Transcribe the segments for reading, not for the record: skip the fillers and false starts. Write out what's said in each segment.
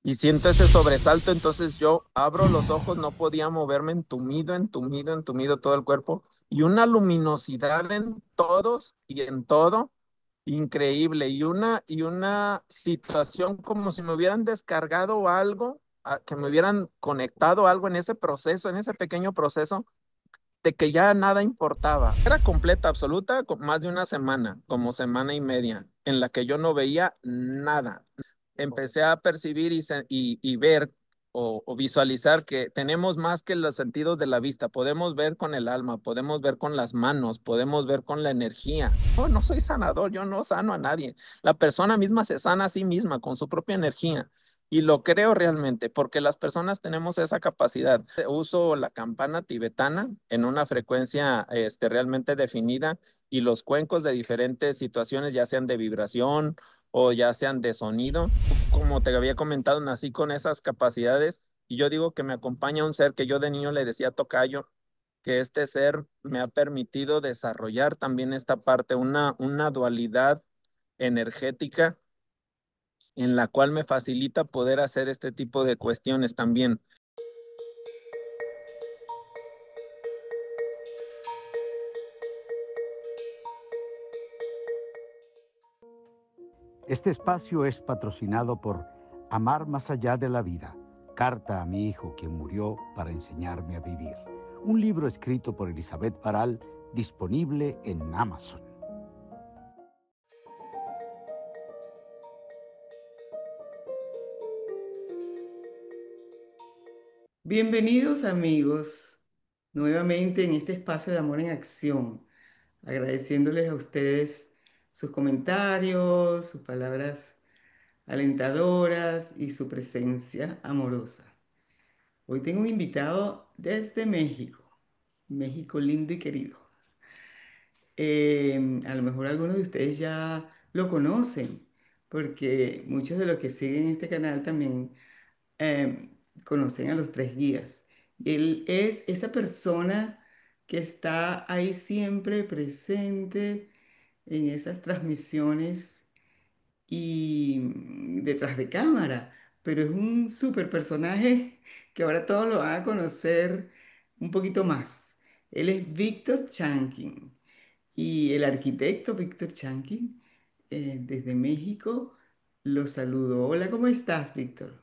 y siento ese sobresalto, entonces yo abro los ojos, no podía moverme, entumido, entumido, entumido todo el cuerpo y una luminosidad en todos y en todo, increíble, y una situación como si me hubieran descargado algo, que me hubieran conectado algo en ese proceso, en ese pequeño proceso de que ya nada importaba. Era completa, absoluta, más de una semana, como semana y media, en la que yo no veía nada. Empecé a percibir y ver o visualizar que tenemos más que los sentidos de la vista. Podemos ver con el alma, podemos ver con las manos, podemos ver con la energía. No soy sanador, yo no sano a nadie. La persona misma se sana a sí misma con su propia energía. Y lo creo realmente, porque las personas tenemos esa capacidad. Uso la campana tibetana en una frecuencia realmente definida y los cuencos de diferentes situaciones, ya sean de vibración o ya sean de sonido. Como te había comentado, nací con esas capacidades y yo digo que me acompaña un ser que yo de niño le decía tocayo, que este ser me ha permitido desarrollar también esta parte, una dualidad energética en la cual me facilita poder hacer este tipo de cuestiones también. Este espacio es patrocinado por Amar más allá de la vida, carta a mi hijo quien murió para enseñarme a vivir. Un libro escrito por Elizabeth Paral, disponible en Amazon. Bienvenidos amigos, nuevamente en este espacio de amor en acción, agradeciéndoles a ustedes sus comentarios, sus palabras alentadoras y su presencia amorosa. Hoy tengo un invitado desde México, México lindo y querido. A lo mejor algunos de ustedes ya lo conocen, porque muchos de los que siguen este canal también eh, conocen a los tres guías. Y él es esa persona que está ahí siempre presente en esas transmisiones y detrás de cámara. Pero es un súper personaje que ahora todos lo van a conocer un poquito más. Él es Víctor Chankin y el arquitecto Víctor Chankin desde México lo saludo. Hola, ¿cómo estás, Víctor?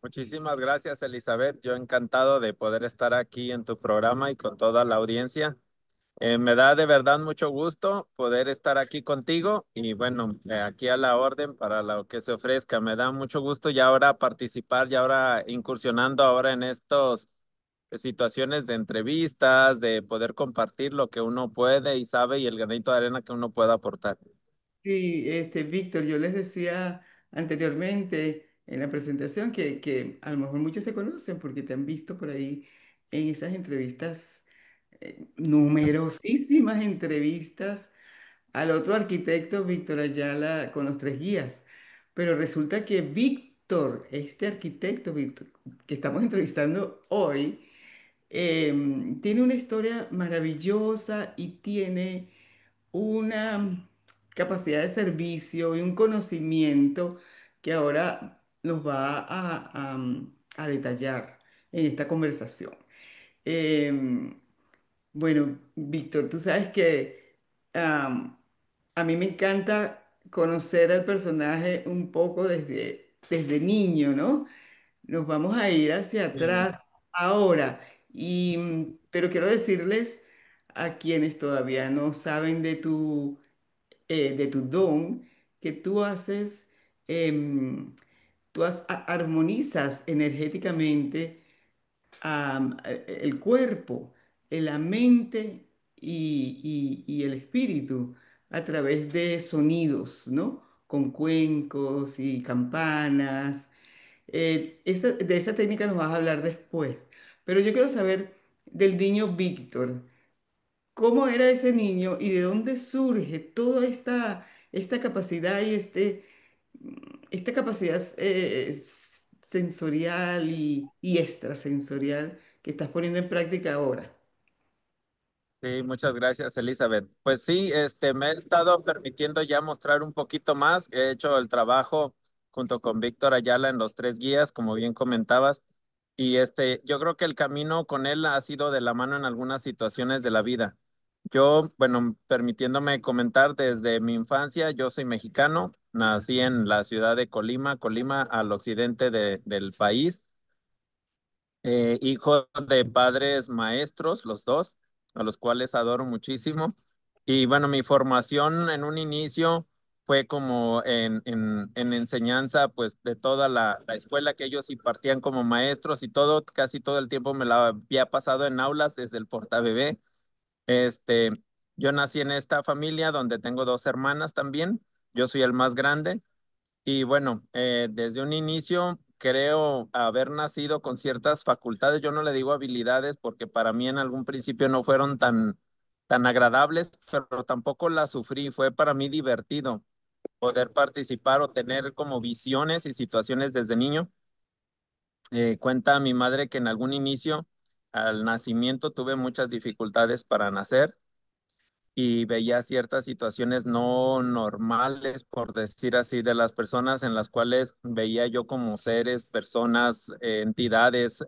Muchísimas gracias, Elizabeth. Yo encantado de poder estar aquí en tu programa y con toda la audiencia. Me da de verdad mucho gusto poder estar aquí contigo y bueno, aquí a la orden para lo que se ofrezca. Me da mucho gusto ya ahora participar, ya ahora incursionando ahora en estos situaciones de entrevistas, de poder compartir lo que uno puede y sabe y el granito de arena que uno pueda aportar. Sí, Víctor, yo les decía anteriormente en la presentación que a lo mejor muchos se conocen porque te han visto por ahí en esas entrevistas, numerosísimas entrevistas al otro arquitecto, Víctor Ayala, con los tres guías. Pero resulta que Víctor, este arquitecto, Víctor, que estamos entrevistando hoy, tiene una historia maravillosa y tiene una capacidad de servicio y un conocimiento que ahora nos va a detallar en esta conversación. Em, bueno, Víctor, tú sabes que am, a mí me encanta conocer al personaje un poco desde niño, ¿no? Nos vamos a ir hacia Sí. atrás ahora, pero quiero decirles a quienes todavía no saben de tu don, que tú haces, armonizas energéticamente el cuerpo, la mente y el espíritu a través de sonidos, ¿no? Con cuencos y campanas. De esa técnica nos vas a hablar después. Pero yo quiero saber del niño Víctor. ¿Cómo era ese niño y de dónde surge toda esta capacidad y esta capacidad sensorial y extrasensorial que estás poniendo en práctica ahora? Sí, muchas gracias, Elizabeth. Pues sí, me he estado permitiendo ya mostrar un poquito más. He hecho el trabajo junto con Víctor Ayala en Los Tres Guías, como bien comentabas. Y yo creo que el camino con él ha sido de la mano en algunas situaciones de la vida. Yo, bueno, permitiéndome comentar desde mi infancia, yo soy mexicano, nací en la ciudad de Colima, Colima al occidente del país, hijo de padres maestros, los dos, a los cuales adoro muchísimo. Y bueno, mi formación en un inicio fue como en enseñanza, pues de toda la escuela que ellos impartían como maestros y todo, casi todo el tiempo me la había pasado en aulas desde el portabebé. Este, yo nací en esta familia donde tengo dos hermanas también. Yo soy el más grande. Y bueno, desde un inicio creo haber nacido con ciertas facultades. Yo no le digo habilidades porque para mí en algún principio no fueron tan agradables, pero tampoco las sufrí. Fue para mí divertido poder participar o tener como visiones y situaciones desde niño. Cuenta mi madre que en algún inicio, al nacimiento, tuve muchas dificultades para nacer y veía ciertas situaciones no normales, por decir así, de las personas en las cuales veía yo como seres, personas, entidades,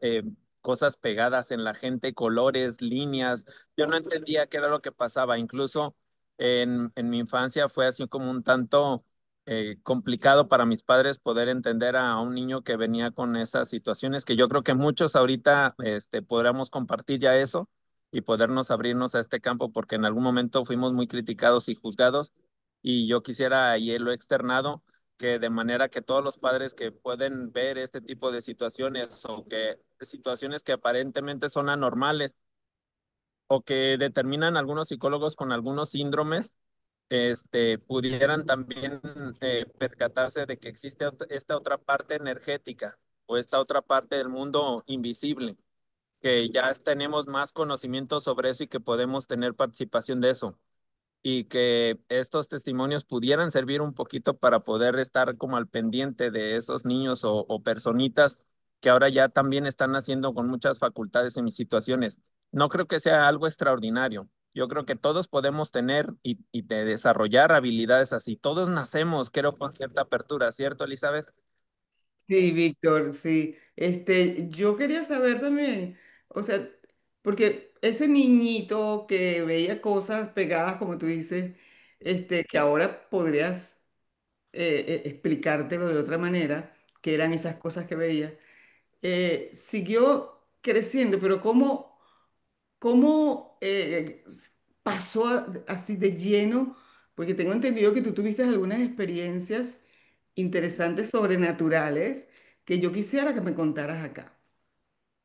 cosas pegadas en la gente, colores, líneas. Yo no entendía qué era lo que pasaba. Incluso en mi infancia fue así como un tanto complicado para mis padres poder entender a un niño que venía con esas situaciones, que yo creo que muchos ahorita podríamos compartir ya eso y podernos abrirnos a este campo, porque en algún momento fuimos muy criticados y juzgados, y yo quisiera, y él lo he externado, que de manera que todos los padres que pueden ver este tipo de situaciones o que situaciones que aparentemente son anormales o que determinan algunos psicólogos con algunos síndromes, pudieran también percatarse de que existe esta otra parte energética o esta otra parte del mundo invisible, que ya tenemos más conocimiento sobre eso y que podemos tener participación de eso. Y que estos testimonios pudieran servir un poquito para poder estar como al pendiente de esos niños o personitas que ahora ya también están naciendo con muchas facultades en mis situaciones. No creo que sea algo extraordinario. Yo creo que todos podemos tener y de desarrollar habilidades así. Todos nacemos, creo, con cierta apertura, ¿cierto, Elizabeth? Sí, Víctor, sí. Yo quería saber también, o sea, porque ese niñito que veía cosas pegadas, como tú dices, que ahora podrías explicártelo de otra manera, que eran esas cosas que veía, siguió creciendo, pero ¿cómo pasó así de lleno? Porque tengo entendido que tú tuviste algunas experiencias interesantes sobrenaturales que yo quisiera que me contaras acá.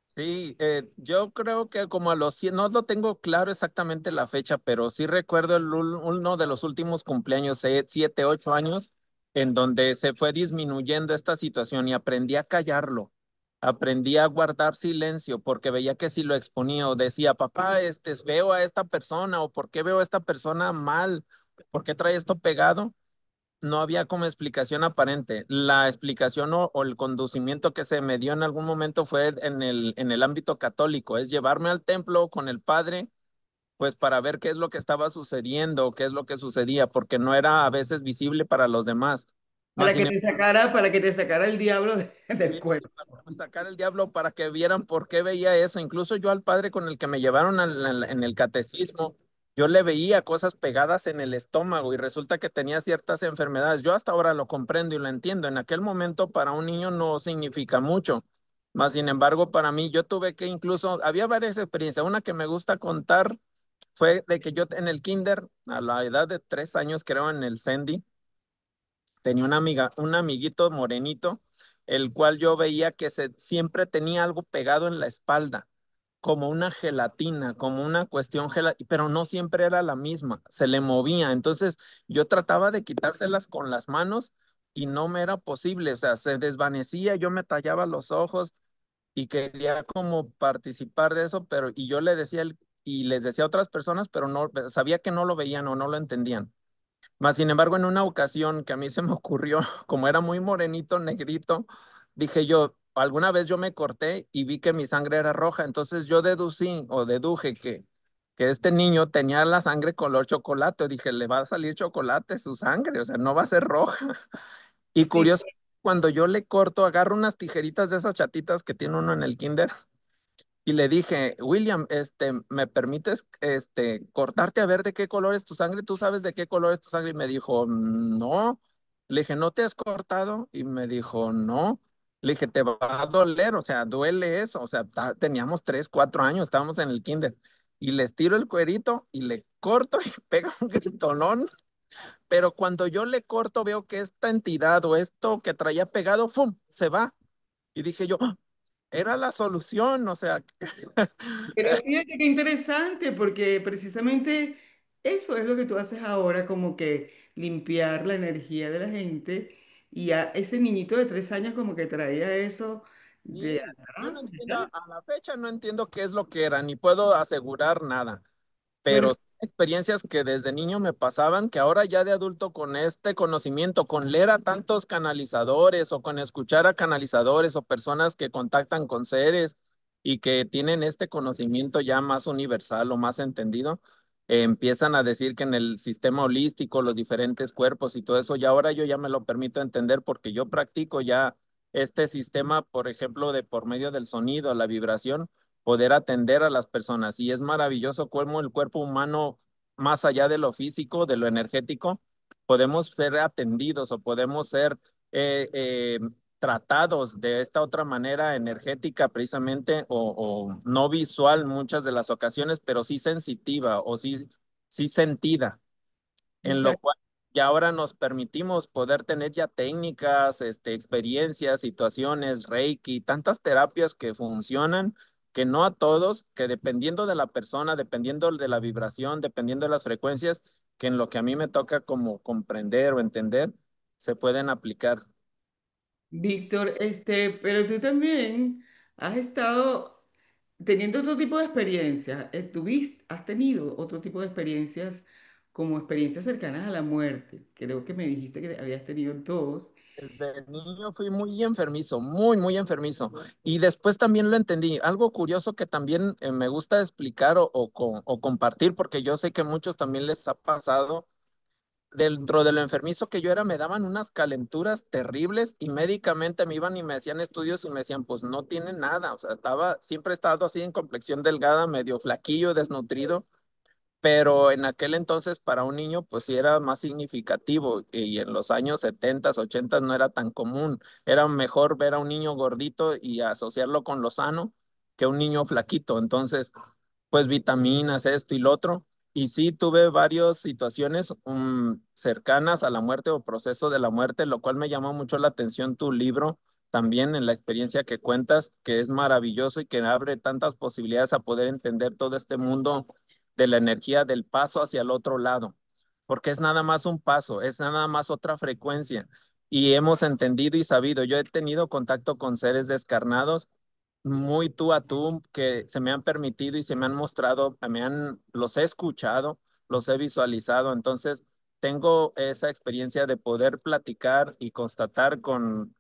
Sí, yo creo que como a los 100, no lo tengo claro exactamente la fecha, pero sí recuerdo uno de los últimos cumpleaños, 7, 8 años, en donde se fue disminuyendo esta situación y aprendí a callarlo, aprendí a guardar silencio porque veía que si lo exponía o decía, papá, veo a esta persona o por qué veo a esta persona mal, por qué trae esto pegado, no había como explicación aparente. La explicación o el conducimiento que se me dio en algún momento fue en el ámbito católico, es llevarme al templo con el padre, pues para ver qué es lo que estaba sucediendo, qué es lo que sucedía, porque no era a veces visible para los demás. Más sin Para que te sacara el diablo del Sí, cuerpo. para sacar el diablo para que vieran por qué veía eso. Incluso yo al padre con el que me llevaron en el catecismo, yo le veía cosas pegadas en el estómago y resulta que tenía ciertas enfermedades. Yo hasta ahora lo comprendo y lo entiendo. En aquel momento para un niño no significa mucho. Más sin embargo, para mí yo tuve que incluso, había varias experiencias. Una que me gusta contar fue de que yo en el kinder, a la edad de 3 años, creo, en el Sendy, tenía una amiga, un amiguito morenito, el cual yo veía que siempre tenía algo pegado en la espalda, como una gelatina, como una cuestión pero no siempre era la misma, se le movía. Entonces yo trataba de quitárselas con las manos y no me era posible, o sea, se desvanecía, yo me tallaba los ojos y quería como participar de eso, pero y yo le decía y les decía a otras personas, pero no sabía que no lo veían o no lo entendían. Más sin embargo, en una ocasión que a mí se me ocurrió, como era muy morenito, negrito, dije yo, alguna vez yo me corté y vi que mi sangre era roja, entonces yo deducí o deduje que este niño tenía la sangre color chocolate. Dije, le va a salir chocolate su sangre, o sea, no va a ser roja. Y Sí, curioso. Cuando yo le corto, agarro unas tijeritas de esas chatitas que tiene uno en el kinder y le dije, William, ¿me permites, cortarte a ver de qué color es tu sangre? ¿Tú sabes de qué color es tu sangre? Y me dijo, no. Le dije, ¿no te has cortado? Y me dijo, no. Le dije, te va a doler, o sea, duele eso. O sea, teníamos 3, 4 años, estábamos en el kinder. Y les tiro el cuerito y le corto y pega un gritonón. Pero cuando yo le corto, veo que esta entidad o esto que traía pegado, ¡fum!, se va. Y dije yo, "Ah, era la solución, o sea, Pero fíjate qué interesante, porque precisamente eso es lo que tú haces ahora, como que limpiar la energía de la gente. Y a ese niñito de 3 años como que traía eso de sí, yo no atrás, entiendo, ¿verdad? a la fecha no entiendo qué es lo que era, ni puedo asegurar nada, Bueno, pero son experiencias que desde niño me pasaban, que ahora ya de adulto con este conocimiento, con leer a tantos canalizadores o con escuchar a canalizadores o personas que contactan con seres y que tienen este conocimiento ya más universal o más entendido, empiezan a decir que en el sistema holístico, los diferentes cuerpos y todo eso, ya ahora yo ya me lo permito entender porque yo practico ya este sistema, por ejemplo, de por medio del sonido, la vibración poder atender a las personas. Y es maravilloso cómo el cuerpo humano, más allá de lo físico, de lo energético, podemos ser atendidos o podemos ser eh, eh, tratados de esta otra manera energética precisamente o no visual muchas de las ocasiones, pero sí sensitiva o sí sentida en lo exacto. cual ya ahora nos permitimos poder tener ya técnicas, experiencias, situaciones, Reiki, tantas terapias que funcionan, que no a todos, que dependiendo de la persona, dependiendo de la vibración, dependiendo de las frecuencias, que en lo que a mí me toca como comprender o entender, se pueden aplicar. Víctor, pero tú también has estado teniendo otro tipo de experiencias. Has tenido otro tipo de experiencias como experiencias cercanas a la muerte. Creo que me dijiste que habías tenido dos. Desde niño fui muy enfermizo, muy, muy enfermizo. Y después también lo entendí. Algo curioso que también me gusta explicar o compartir, porque yo sé que muchos también les ha pasado. Dentro de lo enfermizo que yo era, me daban unas calenturas terribles y médicamente me iban y me hacían estudios y me decían, pues no tiene nada. O sea, siempre he estado así en complexión delgada, medio flaquillo, desnutrido, pero en aquel entonces para un niño pues sí era más significativo y en los años 70, 80 no era tan común. Era mejor ver a un niño gordito y asociarlo con lo sano que un niño flaquito. Entonces, pues vitaminas, esto y lo otro. Y sí tuve varias situaciones cercanas a la muerte o proceso de la muerte, lo cual me llamó mucho la atención tu libro también en la experiencia que cuentas, que es maravilloso y que abre tantas posibilidades a poder entender todo este mundo de la energía del paso hacia el otro lado, porque es nada más un paso, es nada más otra frecuencia. Y hemos entendido y sabido, yo he tenido contacto con seres descarnados muy tú a tú que se me han permitido y se me han mostrado, los he escuchado, los he visualizado, entonces tengo esa experiencia de poder platicar y constatar con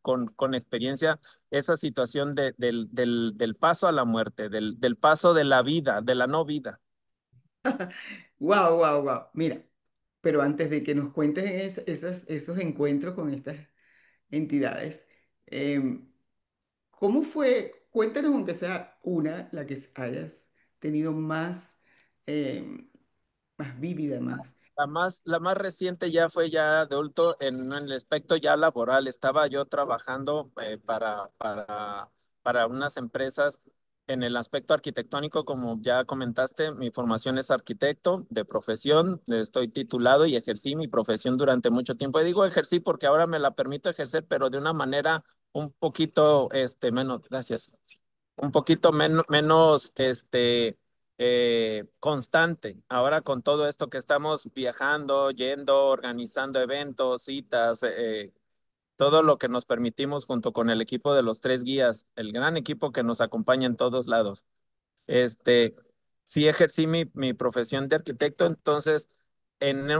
experiencia esa situación del paso a la muerte, del paso de la vida, de la no vida. Wow, wow, wow. Mira, pero antes de que nos cuentes esos encuentros con estas entidades, em, ¿cómo fue? Cuéntanos aunque sea una, la que hayas tenido más, más vívida, más. La más reciente ya fue ya adulto en el aspecto ya laboral. Estaba yo trabajando para unas empresas en el aspecto arquitectónico, como ya comentaste, mi formación es arquitecto de profesión, estoy titulado y ejercí mi profesión durante mucho tiempo. Y digo ejercí porque ahora me la permito ejercer, pero de una manera un poquito, menos, gracias, un poquito menos, constante. Ahora con todo esto que estamos viajando, yendo, organizando eventos, citas, todo lo que nos permitimos junto con el equipo de los tres guías, el gran equipo que nos acompaña en todos lados. Este, sí ejercí mi profesión de arquitecto, entonces en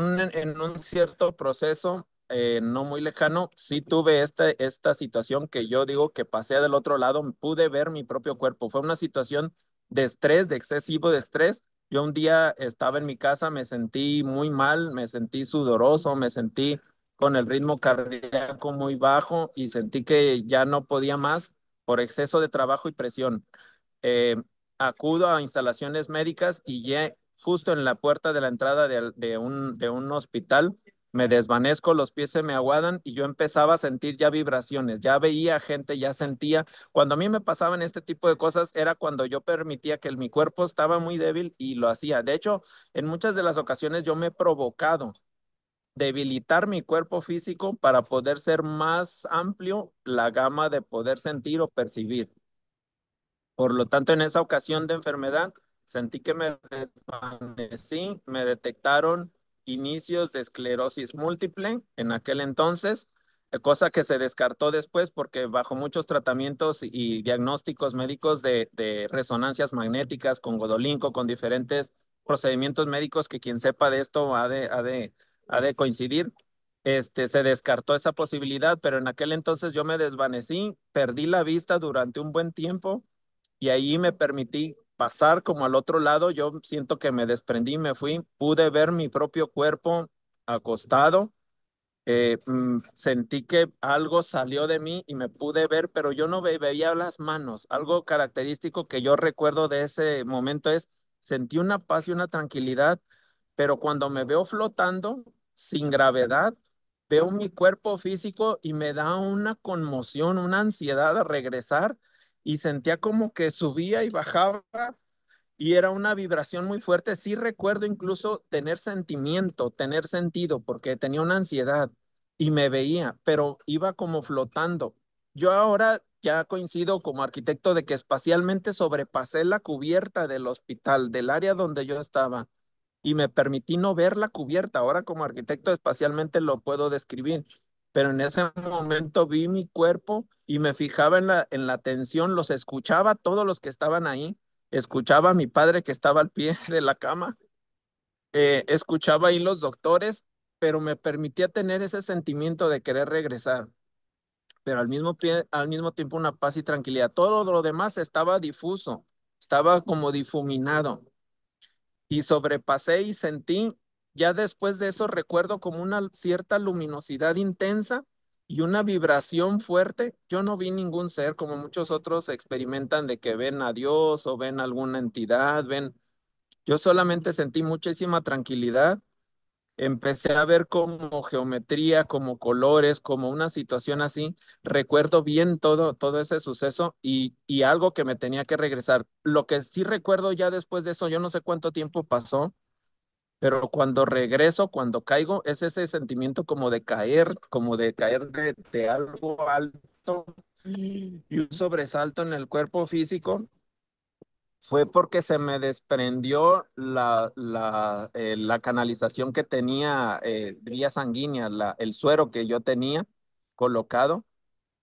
un cierto proceso no muy lejano, sí tuve esta situación que yo digo que pasé del otro lado, pude ver mi propio cuerpo. Fue una situación de estrés, de excesivo de estrés. Yo un día estaba en mi casa, me sentí muy mal, me sentí sudoroso, me sentí con el ritmo cardíaco muy bajo y sentí que ya no podía más por exceso de trabajo y presión. eh, Acudo a instalaciones médicas y ya justo en la puerta de la entrada de un hospital me desvanezco, los pies se me aguadan y yo empezaba a sentir ya vibraciones, ya veía gente, ya sentía. Cuando a mí me pasaban este tipo de cosas era cuando yo permitía que mi cuerpo estaba muy débil y lo hacía. De hecho, en muchas de las ocasiones yo me he provocado debilitar mi cuerpo físico para poder ser más amplio la gama de poder sentir o percibir. Por lo tanto, en esa ocasión de enfermedad, sentí que me desvanecí, me detectaron inicios de esclerosis múltiple en aquel entonces, cosa que se descartó después porque bajo muchos tratamientos y diagnósticos médicos de resonancias magnéticas con Godolinco, con diferentes procedimientos médicos que quien sepa de esto ha de coincidir. Se descartó esa posibilidad, pero en aquel entonces yo me desvanecí, perdí la vista durante un buen tiempo y ahí me permití pasar como al otro lado. Yo siento que me desprendí, me fui, pude ver mi propio cuerpo acostado. Sentí que algo salió de mí y me pude ver, pero yo no veía las manos. Algo característico que yo recuerdo de ese momento es, sentí una paz y una tranquilidad, pero cuando me veo flotando sin gravedad, veo mi cuerpo físico y me da una conmoción, una ansiedad a regresar y sentía como que subía y bajaba y era una vibración muy fuerte. Sí recuerdo incluso tener sentimiento, tener sentido, porque tenía una ansiedad y me veía, pero iba como flotando. Yo ahora ya coincido como arquitecto de que espacialmente sobrepasé la cubierta del hospital, del área donde yo estaba, y me permití no ver la cubierta. Ahora como arquitecto espacialmente lo puedo describir, pero en ese momento vi mi cuerpo y me fijaba en la tensión, los escuchaba todos los que estaban ahí, escuchaba a mi padre que estaba al pie de la cama, escuchaba ahí los doctores, pero me permitía tener ese sentimiento de querer regresar, pero al mismo tiempo una paz y tranquilidad. Todo lo demás estaba difuso, estaba como difuminado y sobrepasé y sentí, ya después de eso recuerdo como una cierta luminosidad intensa y una vibración fuerte. Yo no vi ningún ser como muchos otros experimentan de que ven a Dios o ven alguna entidad, ven. Yo solamente sentí muchísima tranquilidad. Empecé a ver como geometría, como colores, como una situación así. Recuerdo bien todo ese suceso y algo que me tenía que regresar. Lo que sí recuerdo ya después de eso, yo no sé cuánto tiempo pasó, pero cuando regreso, cuando caigo, es ese sentimiento como de caer de algo alto y un sobresalto en el cuerpo físico. Fue porque se me desprendió la canalización que tenía, vía sanguínea, el suero que yo tenía colocado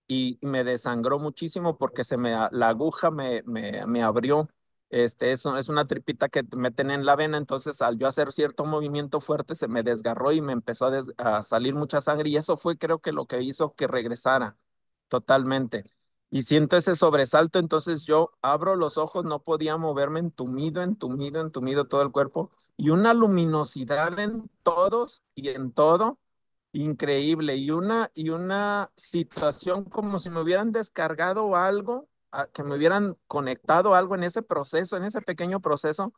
y me desangró muchísimo porque la aguja me abrió. Es una tripita que te meten en la vena, entonces al yo hacer cierto movimiento fuerte se me desgarró y me empezó a salir mucha sangre y eso fue creo que lo que hizo que regresara totalmente. Y siento ese sobresalto, entonces yo abro los ojos, no podía moverme, entumido todo el cuerpo y una luminosidad en todos y en todo increíble y una situación como si me hubieran descargado algo, que me hubieran conectado algo en ese proceso, en ese pequeño proceso,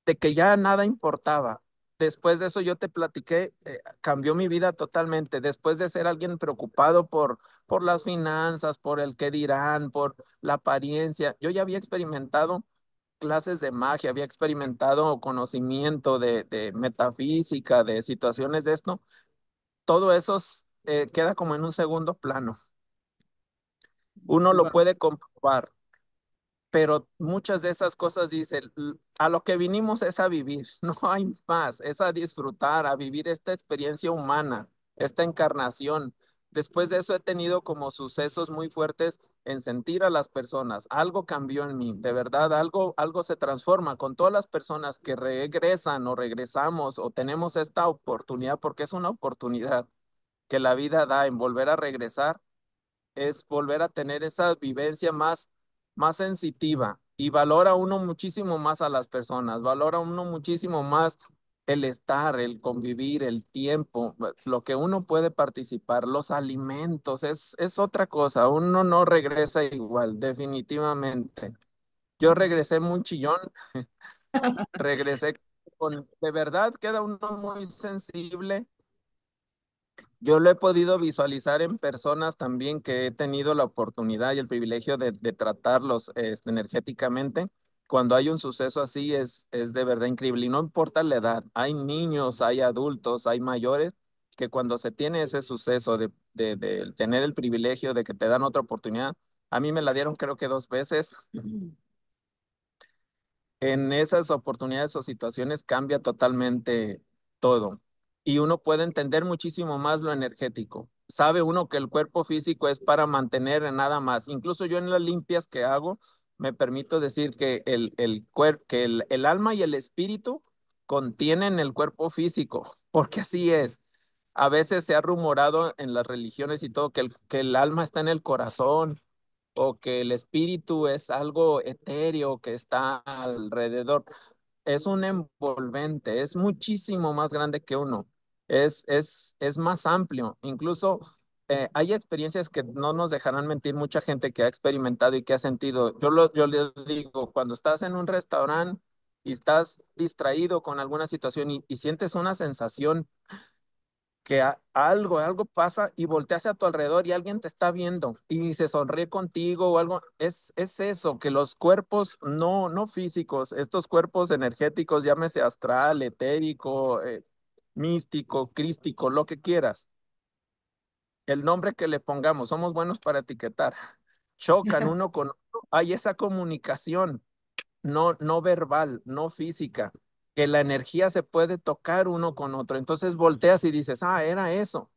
de que ya nada importaba. Después de eso yo te platiqué, cambió mi vida totalmente. Después de ser alguien preocupado por las finanzas, por el qué dirán, por la apariencia, yo ya había experimentado clases de magia, había experimentado conocimiento de metafísica, de situaciones de esto, todo eso queda como en un segundo plano. Uno lo puede comprobar, pero muchas de esas cosas dicen, a lo que vinimos es a vivir, no hay más, es a disfrutar, a vivir esta experiencia humana, esta encarnación. Después de eso he tenido como sucesos muy fuertes en sentir a las personas. Algo cambió en mí, de verdad, algo se transforma con todas las personas que regresan o regresamos o tenemos esta oportunidad, porque es una oportunidad que la vida da en volver a regresar, es volver a tener esa vivencia más sensitiva y valora uno muchísimo más a las personas, valora uno muchísimo más el estar, el convivir, el tiempo, lo que uno puede participar, los alimentos, es otra cosa. Uno no regresa igual, definitivamente. Yo regresé muy chillón, regresé de verdad queda uno muy sensible. Yo lo he podido visualizar en personas también que he tenido la oportunidad y el privilegio de tratarlos energéticamente. Cuando hay un suceso así es de verdad increíble y no importa la edad. Hay niños, hay adultos, hay mayores que cuando se tiene ese suceso de tener el privilegio de que te dan otra oportunidad, a mí me la dieron creo que 2 veces. En esas oportunidades o situaciones cambia totalmente todo y uno puede entender muchísimo más lo energético. Sabe uno que el cuerpo físico es para mantener nada más. Incluso yo en las limpias que hago, me permito decir que el alma y el espíritu contienen el cuerpo físico, porque así es. A veces se ha rumorado en las religiones y todo que el alma está en el corazón o que el espíritu es algo etéreo que está alrededor. Es un envolvente, es muchísimo más grande que uno, es más amplio. Incluso hay experiencias que no nos dejarán mentir mucha gente que ha experimentado y que ha sentido. Yo les digo, cuando estás en un restaurante y estás distraído con alguna situación y sientes una sensación que algo pasa y volteas a tu alrededor y alguien te está viendo y se sonríe contigo o algo, es eso, que los cuerpos no físicos, estos cuerpos energéticos, llámese astral, etérico, místico, crístico, lo que quieras, el nombre que le pongamos, somos buenos para etiquetar, chocan uno con otro, hay esa comunicación no verbal, no física, que la energía se puede tocar uno con otro, entonces volteas y dices, era eso.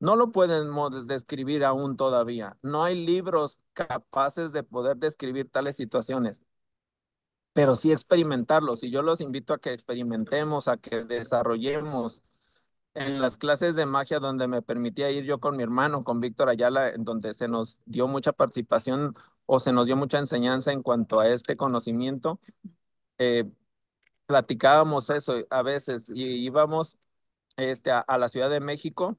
No lo podemos describir aún todavía. No hay libros capaces de poder describir tales situaciones, pero sí experimentarlos. Y yo los invito a que experimentemos, a que desarrollemos en las clases de magia donde me permitía ir yo con mi hermano, con Víctor Ayala, en donde se nos dio mucha participación o se nos dio mucha enseñanza en cuanto a este conocimiento. eh, Platicábamos eso a veces y íbamos a la Ciudad de México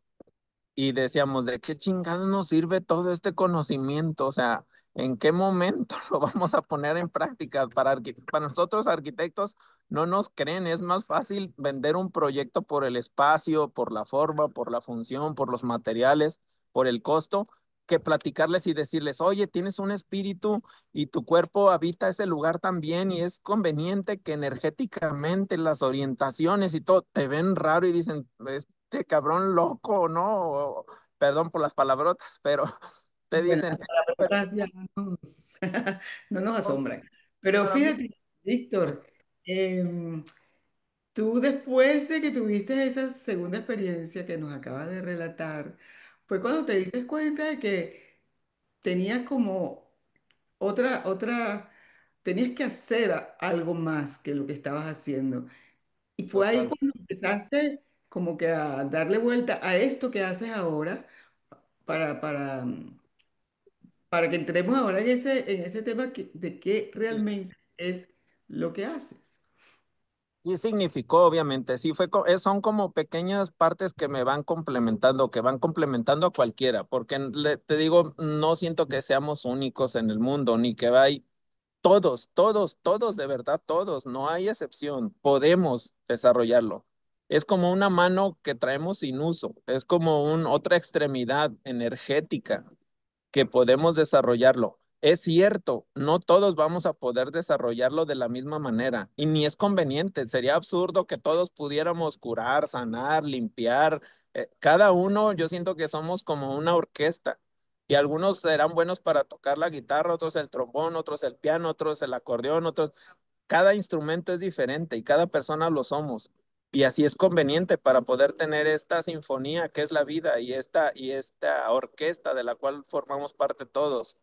y decíamos, ¿de qué chingados nos sirve todo este conocimiento? O sea, ¿en qué momento lo vamos a poner en práctica? Para nosotros arquitectos no nos creen, es más fácil vender un proyecto por el espacio, por la forma, por la función, por los materiales, por el costo, que platicarles y decirles, oye, tienes un espíritu y tu cuerpo habita ese lugar también y es conveniente que energéticamente las orientaciones y todo te ven raro y dicen, cabrón loco, ¿no? Perdón por las palabrotas, pero te Bueno, dicen, las palabrotas ya no nos asombran. Pero para mí, fíjate, Víctor, tú después de que tuviste esa segunda experiencia que nos acabas de relatar, fue cuando te diste cuenta de que tenías como tenías que hacer algo más que lo que estabas haciendo. Y fue ahí total. cuando empezaste como que a darle vuelta a esto que haces ahora para, para, mm, para que entremos ahora en ese tema de qué realmente es lo que haces. Sí significó, obviamente, sí son como pequeñas partes que me van complementando, que van complementando a cualquiera, porque te digo, no siento que seamos únicos en el mundo, ni que hay todos, de verdad, todos, no hay excepción, podemos desarrollarlo. Es como una mano que traemos sin uso, es como otra extremidad energética que podemos desarrollarlo. Es cierto, no todos vamos a poder desarrollarlo de la misma manera y ni es conveniente. Sería absurdo que todos pudiéramos curar, sanar, limpiar. Cada uno, yo siento que somos como una orquesta y algunos serán buenos para tocar la guitarra, otros el trombón, otros el piano, otros el acordeón, otros cada instrumento es diferente y cada persona lo somos. Y así es conveniente para poder tener esta sinfonía que es la vida y esta orquesta de la cual formamos parte todos.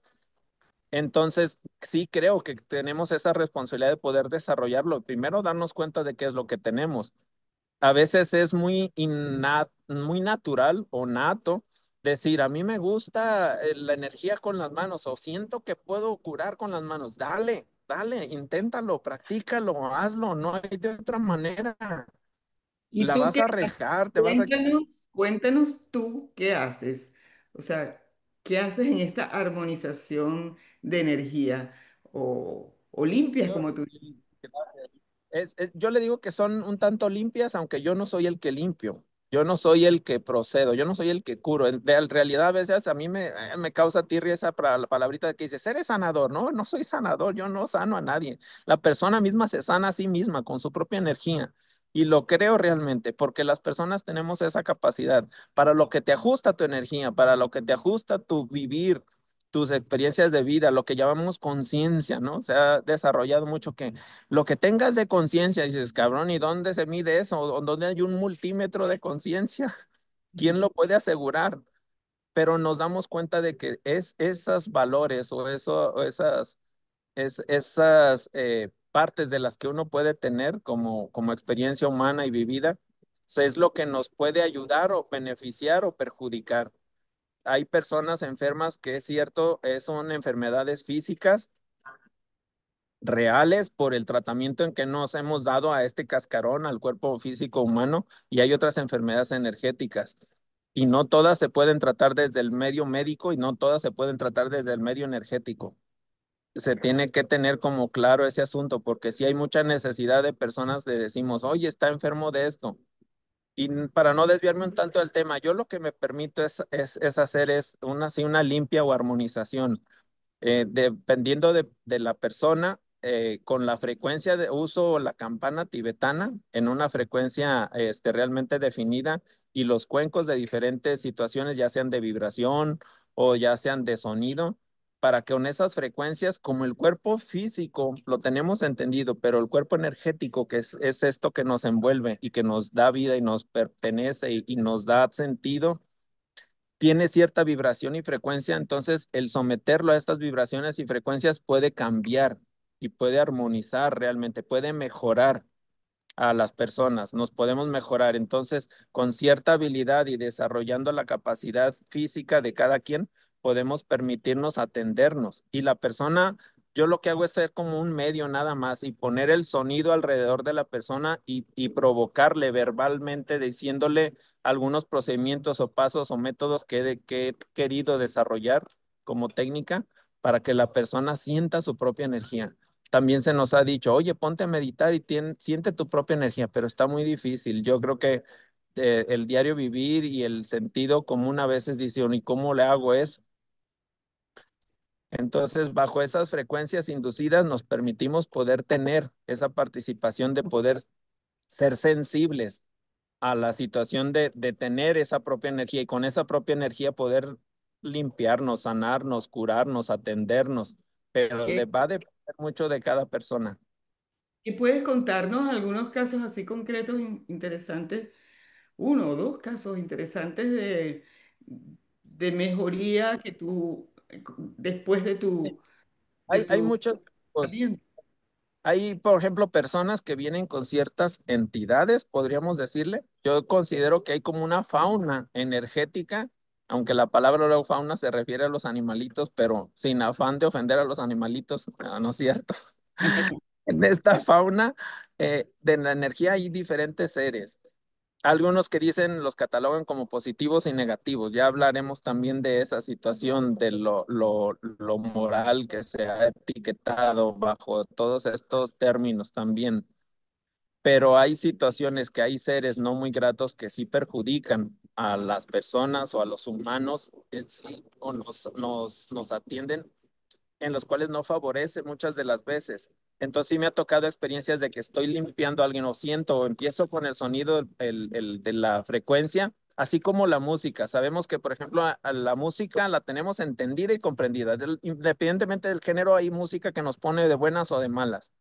Entonces, sí creo que tenemos esa responsabilidad de poder desarrollarlo. Primero, darnos cuenta de qué es lo que tenemos. A veces es muy natural o nato decir, a mí me gusta la energía con las manos o siento que puedo curar con las manos. Dale, inténtalo, practícalo, hazlo, no hay de otra manera. ¿Y la tú vas qué a haces? regar, te vas a... Cuéntanos tú qué haces. O sea, ¿qué haces en esta armonización de energía? O limpias, Yo, como tú dices. yo le digo que son un tanto limpias, aunque yo no soy el que limpio. Yo no soy el que procedo, yo no soy el que curo. En realidad, a veces a mí me causa tirria esa la palabrita que dice, eres sanador. No, no soy sanador, yo no sano a nadie. La persona misma se sana a sí misma con su propia energía. Y lo creo realmente, porque las personas tenemos esa capacidad para lo que te ajusta tu energía, para lo que te ajusta tu vivir, tus experiencias de vida, lo que llamamos conciencia, ¿no? Se ha desarrollado mucho que lo que tengas de conciencia, dices, cabrón, ¿y dónde se mide eso? ¿O dónde hay un multímetro de conciencia? ¿Quién lo puede asegurar? Pero nos damos cuenta de que es esos valores o, eso, o esas partes de las que uno puede tener como experiencia humana y vivida, es lo que nos puede ayudar o beneficiar o perjudicar. Hay personas enfermas que es cierto, son enfermedades físicas reales por el tratamiento en que nos hemos dado a este cascarón, al cuerpo físico humano, y hay otras enfermedades energéticas. Y no todas se pueden tratar desde el medio médico y no todas se pueden tratar desde el medio energético. Se tiene que tener como claro ese asunto, porque si hay mucha necesidad de personas, le decimos, oye, está enfermo de esto. Y para no desviarme un tanto del tema, yo lo que me permito es hacer así una limpia o armonización dependiendo de la persona, con la frecuencia de uso la campana tibetana en una frecuencia realmente definida y los cuencos de diferentes situaciones, ya sean de vibración o ya sean de sonido, para que con esas frecuencias, como el cuerpo físico lo tenemos entendido, pero el cuerpo energético, que es esto que nos envuelve y que nos da vida y nos pertenece y nos da sentido tiene cierta vibración y frecuencia, entonces el someterlo a estas vibraciones y frecuencias puede cambiar y puede armonizar realmente, puede mejorar a las personas, nos podemos mejorar. Entonces, con cierta habilidad y desarrollando la capacidad física de cada quien, podemos permitirnos atendernos. Y la persona, yo lo que hago es ser como un medio nada más y poner el sonido alrededor de la persona y provocarle verbalmente, diciéndole algunos procedimientos o pasos o métodos que he querido desarrollar como técnica para que la persona sienta su propia energía. También se nos ha dicho, oye, ponte a meditar y siente tu propia energía, pero está muy difícil. Yo creo que el diario vivir y el sentido común a veces dice, ¿y cómo le hago eso? Entonces, bajo esas frecuencias inducidas nos permitimos poder tener esa participación de poder ser sensibles a la situación de tener esa propia energía y con esa propia energía poder limpiarnos, sanarnos, curarnos, atendernos, pero ¿Qué, va a depender mucho de cada persona. qué puedes contarnos algunos casos así concretos interesantes? Uno o dos casos interesantes de mejoría que tú, después de Hay tu muchos, pues, tratamiento. hay, por ejemplo, personas que vienen con ciertas entidades, podríamos decirle. Yo considero que hay como una fauna energética, aunque la palabra luego fauna se refiere a los animalitos, pero sin afán de ofender a los animalitos, no es cierto. En esta fauna de la energía hay diferentes seres. Algunos que dicen los catalogan como positivos y negativos. Ya hablaremos también de esa situación, de lo moral que se ha etiquetado bajo todos estos términos también. Pero hay situaciones que hay seres no muy gratos que sí perjudican a las personas o a los humanos en sí, o nos atienden en los cuales no favorece muchas de las veces. Entonces sí me ha tocado experiencias de que estoy limpiando a alguien o siento o empiezo con el sonido de la frecuencia, así como la música. Sabemos que, por ejemplo, a la música la tenemos entendida y comprendida. Independientemente del género, hay música que nos pone de buenas o de malas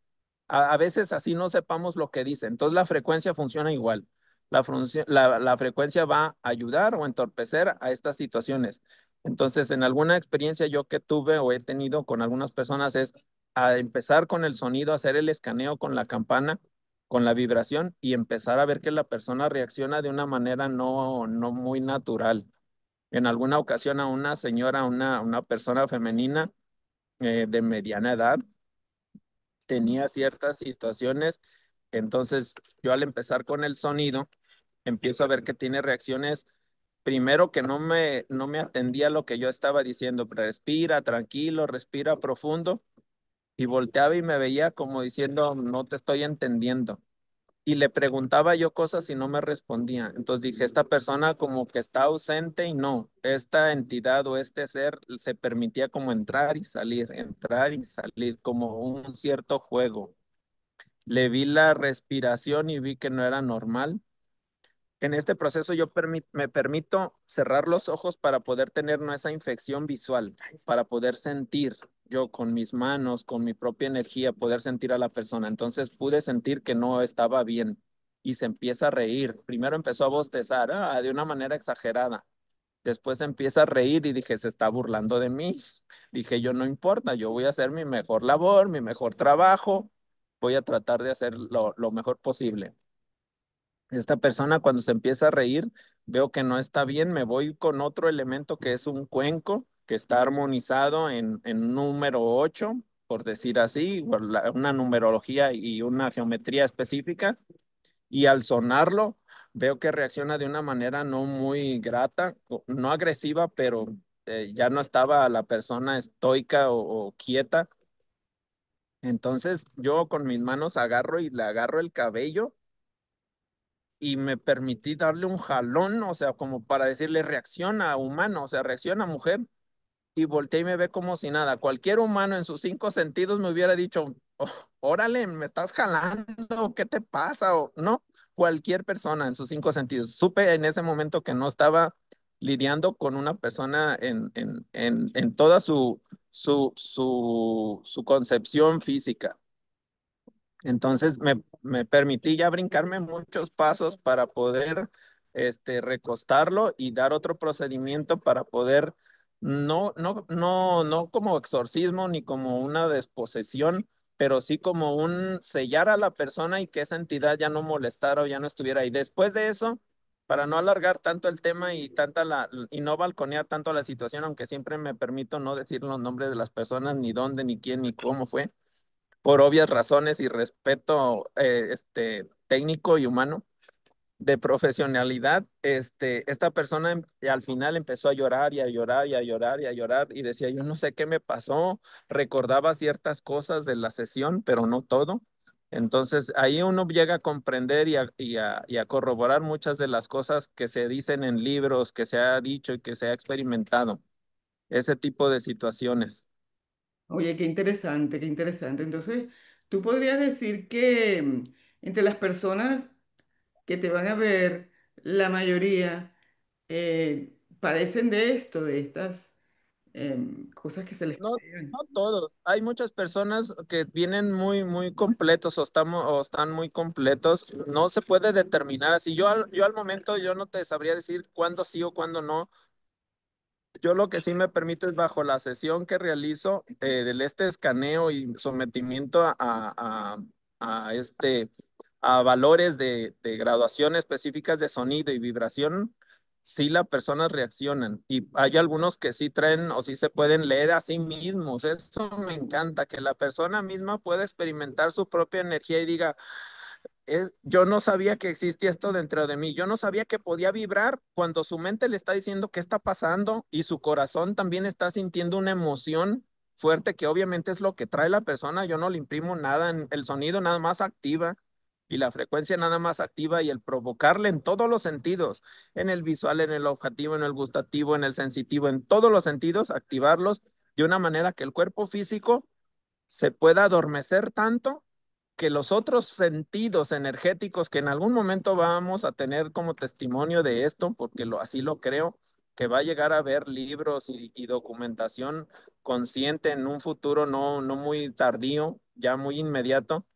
a veces así no sepamos lo que dice. Entonces la frecuencia funciona igual. La frecuencia va a ayudar o entorpecer a estas situaciones. Entonces, en alguna experiencia yo que tuve o he tenido con algunas personas es a empezar con el sonido, hacer el escaneo con la campana, con la vibración y empezar a ver que la persona reacciona de una manera no muy natural. En alguna ocasión a una señora, una persona femenina de mediana edad, tenía ciertas situaciones. Entonces, yo al empezar con el sonido, empiezo a ver que tiene reacciones, primero que no me atendía a lo que yo estaba diciendo, respira tranquilo, respira profundo, y volteaba y me veía como diciendo, no te estoy entendiendo. Y le preguntaba yo cosas y no me respondía. Entonces dije, esta persona como que está ausente y no, esta entidad o este ser se permitía como entrar y salir, como un cierto juego. Le vi la respiración y vi que no era normal. En este proceso me permito cerrar los ojos para poder tener no esa infección visual, para poder sentir yo con mis manos, con mi propia energía, poder sentir a la persona. Entonces pude sentir que no estaba bien y se empieza a reír. Primero empezó a bostezar, de una manera exagerada. Después empieza a reír y dije, se está burlando de mí. Dije, yo no importa, yo voy a hacer mi mejor labor, mi mejor trabajo, voy a tratar de hacer lo mejor posible. Esta persona cuando se empieza a reír, veo que no está bien, me voy con otro elemento que es un cuenco, que está armonizado en número 8 por decir así, una numerología y una geometría específica, y al sonarlo, veo que reacciona de una manera no muy grata, no agresiva, pero ya no estaba la persona estoica o quieta. Entonces yo con mis manos agarro y le agarro el cabello y me permití darle un jalón, o sea, como para decirle reacciona humano, o sea, reacciona mujer, y volteé y me ve como si nada. Cualquier humano en sus cinco sentidos me hubiera dicho, "Oh, órale, me estás jalando, ¿qué te pasa?" O no, cualquier persona en sus cinco sentidos. Supe en ese momento que no estaba lidiando con una persona en toda su concepción física. Entonces me permití ya brincarme muchos pasos para poder recostarlo y dar otro procedimiento para poder, no como exorcismo ni como una desposesión, pero sí como un sellar a la persona y que esa entidad ya no molestara o ya no estuviera ahí. Después de eso, para no alargar tanto el tema y y no balconear tanto la situación, aunque siempre me permito no decir los nombres de las personas, ni dónde, ni quién, ni cómo fue por obvias razones y respeto técnico y humano de profesionalidad, esta persona al final empezó a llorar y a llorar y a llorar y a llorar y decía, yo no sé qué me pasó, recordaba ciertas cosas de la sesión, pero no todo. Entonces ahí uno llega a comprender y a corroborar muchas de las cosas que se dicen en libros, que se ha dicho y que se ha experimentado, ese tipo de situaciones. Oye, qué interesante, qué interesante. Entonces, tú podrías decir que entre las personas que te van a ver, la mayoría padecen de esto, de estas cosas que se les No, pegan. no todos. Hay muchas personas que vienen muy completos o están muy completos. No se puede determinar así. Yo al momento yo no te sabría decir cuándo sí o cuándo no. Yo lo que sí me permito es bajo la sesión que realizo del escaneo y sometimiento a a valores de graduación específicas de sonido y vibración, sí las personas reaccionan. Y hay algunos que sí traen o sí se pueden leer a sí mismos. Eso me encanta, que la persona misma pueda experimentar su propia energía y diga, yo no sabía que existía esto dentro de mí. Yo no sabía que podía vibrar cuando su mente le está diciendo qué está pasando y su corazón también está sintiendo una emoción fuerte que obviamente es lo que trae la persona. Yo no le imprimo nada, el sonido nada más activa y la frecuencia nada más activa y el provocarle en todos los sentidos, en el visual, en el objetivo, en el gustativo, en el sensitivo, en todos los sentidos, activarlos de una manera que el cuerpo físico se pueda adormecer tanto que los otros sentidos energéticos que en algún momento vamos a tener como testimonio de esto, porque así lo creo, que va a llegar a ver libros y documentación consciente en un futuro no muy tardío, ya muy inmediato,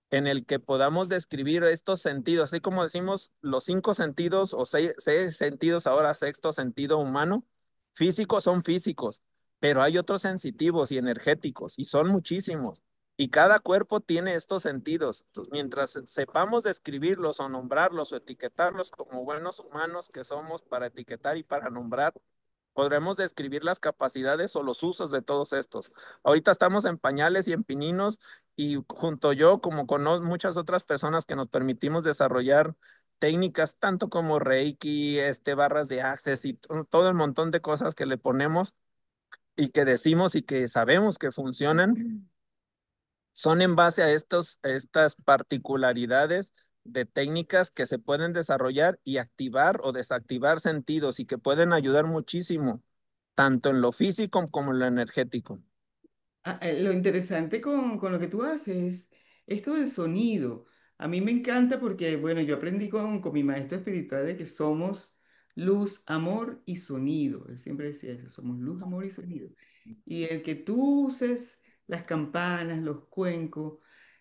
en el que podamos describir estos sentidos, así como decimos los cinco sentidos o seis sentidos, ahora sexto sentido humano, físicos son físicos, pero hay otros sensitivos y energéticos, y son muchísimos. Y cada cuerpo tiene estos sentidos. Entonces, mientras sepamos describirlos o nombrarlos o etiquetarlos como buenos humanos que somos para etiquetar y para nombrar, podremos describir las capacidades o los usos de todos estos. Ahorita estamos en pañales y en pininos y junto yo, como con muchas otras personas que nos permitimos desarrollar técnicas tanto como Reiki, barras de Access y todo el montón de cosas que le ponemos y que decimos y que sabemos que funcionan, son en base a estas particularidades de técnicas que se pueden desarrollar y activar o desactivar sentidos y que pueden ayudar muchísimo, tanto en lo físico como en lo energético. Lo interesante con lo que tú haces es esto del sonido. A mí me encanta porque, bueno, yo aprendí con mi maestro espiritual de que somos luz, amor y sonido. Él siempre decía eso, somos luz, amor y sonido. Y el que tú uses las campanas, los cuencos,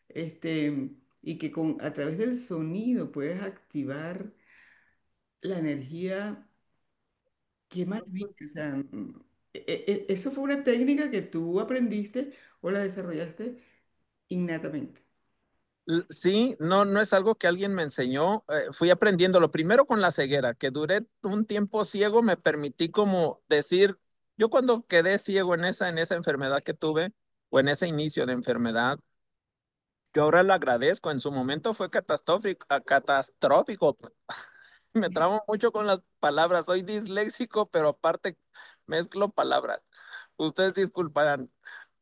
y que a través del sonido puedes activar la energía. Qué maravilla. O sea, ¿eso fue una técnica que tú aprendiste o la desarrollaste innatamente? Sí, no, no es algo que alguien me enseñó. Fui aprendiendo lo primero con la ceguera, que duré un tiempo ciego, me permití como decir, yo cuando quedé ciego en esa enfermedad que tuve, o en ese inicio de enfermedad, yo ahora lo agradezco. En su momento fue catastrófico, catastrófico. Me tramo mucho con las palabras. Soy disléxico, pero aparte mezclo palabras. Ustedes disculparán,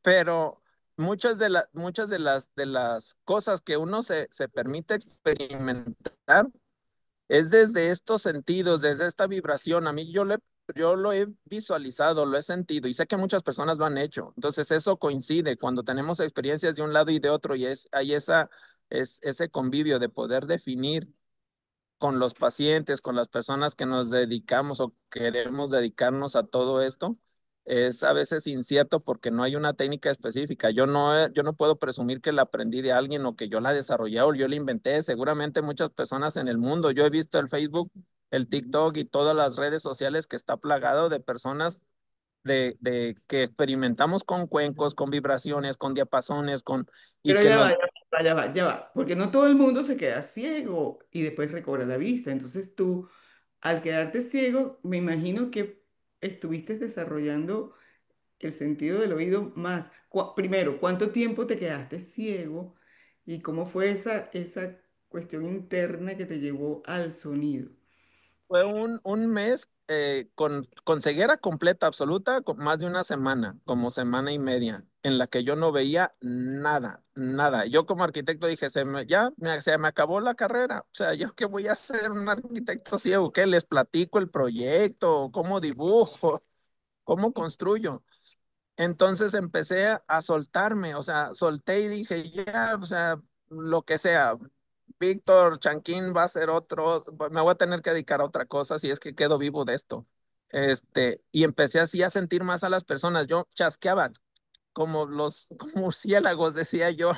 pero muchas de las cosas que uno se permite experimentar es desde estos sentidos, desde esta vibración. A mí yo lo he visualizado, lo he sentido y sé que muchas personas lo han hecho. Entonces eso coincide cuando tenemos experiencias de un lado y de otro y hay ese convivio de poder definir con los pacientes, con las personas que nos dedicamos o queremos dedicarnos a todo esto, es a veces incierto porque no hay una técnica específica. Yo no puedo presumir que la aprendí de alguien o que yo la desarrollé o yo la inventé. Seguramente muchas personas en el mundo. Yo he visto el Facebook, el TikTok y todas las redes sociales que está plagado de personas de que experimentamos con cuencos, con vibraciones, con diapasones, y Pero que ya va, nos ya va, ya va, ya va, porque no todo el mundo se queda ciego y después recobra la vista. Entonces tú, al quedarte ciego, me imagino que estuviste desarrollando el sentido del oído más. Primero, ¿cuánto tiempo te quedaste ciego y cómo fue esa cuestión interna que te llevó al sonido? fue un mes con ceguera completa, absoluta, con más de una semana, como semana y media, en la que yo no veía nada, nada. Yo como arquitecto dije, se me acabó la carrera. O sea, ¿yo qué voy a hacer un arquitecto ciego? ¿Qué les platico el proyecto? ¿Cómo dibujo? ¿Cómo construyo? Entonces empecé a soltarme, o sea, solté y dije, ya, o sea, lo que sea. Víctor Chanquín va a ser otro, me voy a tener que dedicar a otra cosa si es que quedo vivo de esto. Y empecé así a sentir más a las personas. Yo chasqueaba como los como murciélagos, decía yo. O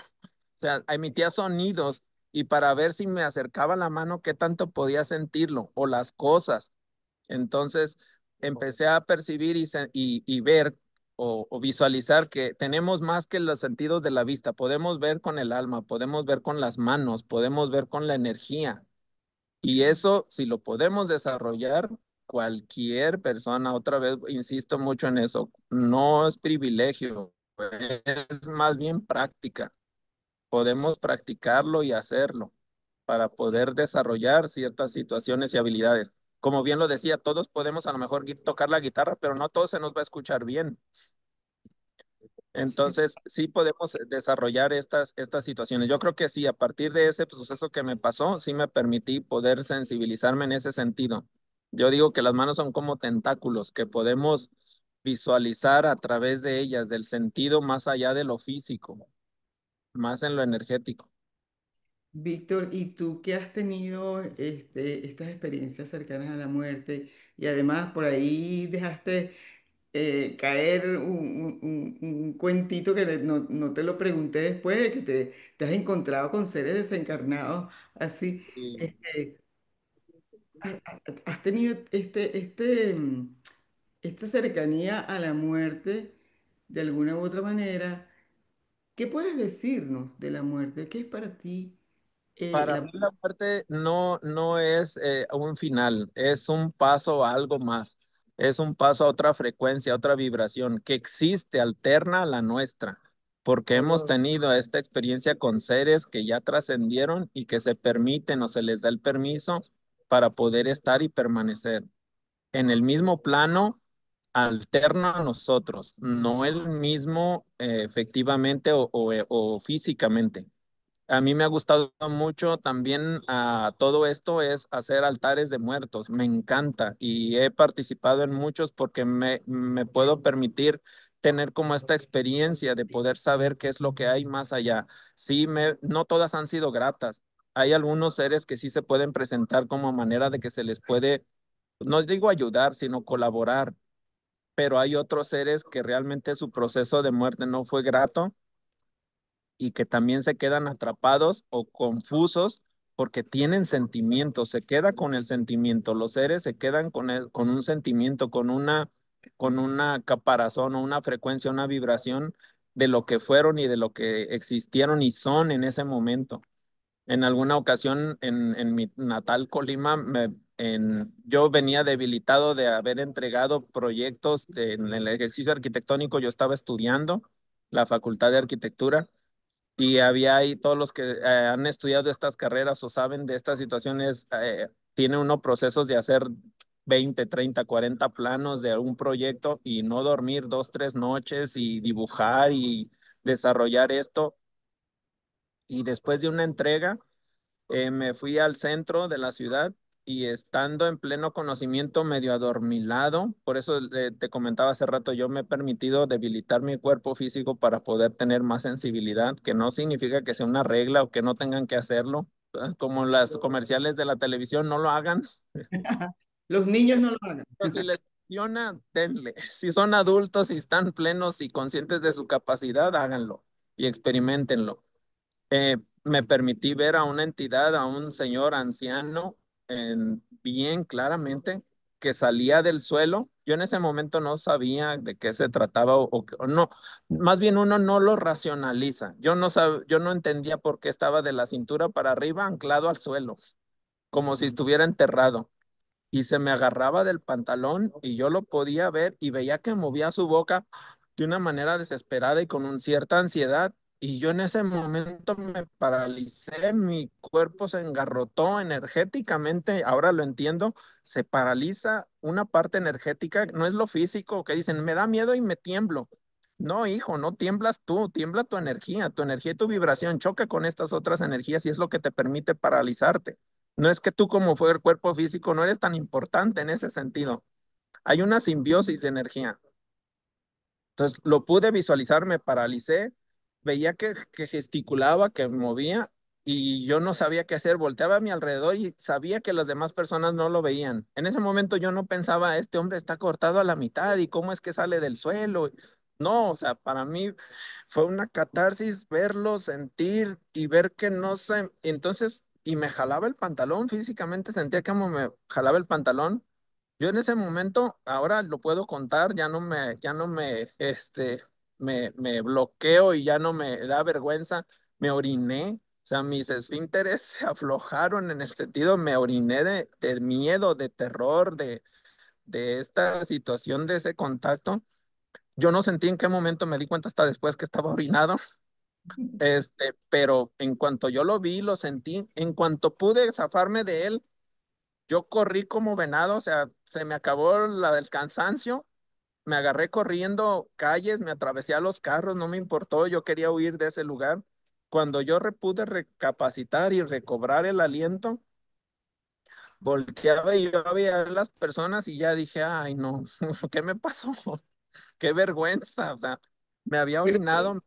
sea, emitía sonidos y para ver si me acercaba la mano, qué tanto podía sentirlo o las cosas. Entonces empecé a percibir y ver o visualizar que tenemos más que los sentidos de la vista. Podemos ver con el alma, podemos ver con las manos, podemos ver con la energía. Y eso, si lo podemos desarrollar, cualquier persona, otra vez, insisto mucho en eso, no es privilegio, es más bien práctica. Podemos practicarlo y hacerlo para poder desarrollar ciertas situaciones y habilidades. Como bien lo decía, todos podemos a lo mejor tocar la guitarra, pero no todos se nos va a escuchar bien. Entonces, sí podemos desarrollar estas situaciones. Yo creo que sí, a partir de ese suceso que me pasó, sí me permití poder sensibilizarme en ese sentido. Yo digo que las manos son como tentáculos que podemos visualizar a través de ellas, del sentido más allá de lo físico, más en lo energético. Víctor, ¿y tú que has tenido estas experiencias cercanas a la muerte y además por ahí dejaste caer un cuentito que no te lo pregunté después de que te has encontrado con seres desencarnados así? Y este, ¿Has tenido esta cercanía a la muerte de alguna u otra manera? ¿Qué puedes decirnos de la muerte? ¿Qué es para ti para la mí muerte? la muerte no es un final, es un paso a algo más, es un paso a otra frecuencia, a otra vibración que existe, alterna a la nuestra, porque hemos Oh, tenido esta experiencia con seres que ya trascendieron y que se permiten o se les da el permiso para poder estar y permanecer en el mismo plano alterno a nosotros, no el mismo efectivamente o físicamente. A mí me ha gustado mucho también todo esto es hacer altares de muertos. Me encanta y he participado en muchos porque me puedo permitir tener como esta experiencia de poder saber qué es lo que hay más allá. Sí, no todas han sido gratas. Hay algunos seres que sí se pueden presentar como manera de que se les puede, no digo ayudar, sino colaborar, pero hay otros seres que realmente su proceso de muerte no fue grato y que también se quedan atrapados o confusos porque tienen sentimientos, se queda con el sentimiento, los seres se quedan con un sentimiento, con una caparazón o una frecuencia, una vibración de lo que fueron y de lo que existieron y son en ese momento. En alguna ocasión en mi natal Colima, yo venía debilitado de haber entregado proyectos en el ejercicio arquitectónico, yo estaba estudiando la Facultad de Arquitectura y había ahí todos los que han estudiado estas carreras o saben de estas situaciones, tiene uno procesos de hacer 20, 30, 40 planos de algún proyecto y no dormir 2, 3 noches y dibujar y desarrollar esto. Y después de una entrega, me fui al centro de la ciudad y estando en pleno conocimiento medio adormilado, por eso te comentaba hace rato, yo me he permitido debilitar mi cuerpo físico para poder tener más sensibilidad, que no significa que sea una regla o que no tengan que hacerlo, como las comerciales de la televisión, no lo hagan. los niños no lo hagan. Pero si les funciona, denle. Si son adultos y están plenos y conscientes de su capacidad, háganlo y experimentenlo. Me permití ver a una entidad, a un señor anciano, bien claramente, que salía del suelo. Yo en ese momento no sabía de qué se trataba o no, más bien uno no lo racionaliza. Yo no entendía por qué estaba de la cintura para arriba anclado al suelo, como si estuviera enterrado y se me agarraba del pantalón y yo lo podía ver y veía que movía su boca de una manera desesperada y con cierta ansiedad. Y yo en ese momento me paralicé, mi cuerpo se engarrotó energéticamente, ahora lo entiendo, se paraliza una parte energética, no es lo físico, que dicen, me da miedo y me tiemblo. No, hijo, no tiemblas tú, tiembla tu energía y tu vibración choca con estas otras energías y es lo que te permite paralizarte. No es que tú como fue el cuerpo físico no eres tan importante en ese sentido. Hay una simbiosis de energía. Entonces lo pude visualizar, me paralicé, veía que gesticulaba, que movía y yo no sabía qué hacer. Volteaba a mi alrededor y sabía que las demás personas no lo veían. En ese momento yo no pensaba, este hombre está cortado a la mitad y cómo es que sale del suelo. No, o sea, para mí fue una catarsis verlo, sentir y ver que no sé. Entonces, y me jalaba el pantalón, físicamente sentía como me jalaba el pantalón. Yo en ese momento, ahora lo puedo contar, me bloqueo y ya no me da vergüenza, me oriné, o sea, mis esfínteres se aflojaron en el sentido, me oriné de miedo, de terror, de esta situación, de ese contacto. Yo no sentí en qué momento, me di cuenta hasta después que estaba orinado, pero en cuanto yo lo vi, lo sentí, en cuanto pude zafarme de él, yo corrí como venado, o sea, se me acabó la del cansancio, me agarré corriendo calles, me atravesé a los carros, no me importó, yo quería huir de ese lugar. Cuando yo pude recapacitar y recobrar el aliento, volteaba y yo veía a las personas y ya dije, ay, no, ¿qué me pasó? Qué vergüenza, o sea, me había Pero orinado,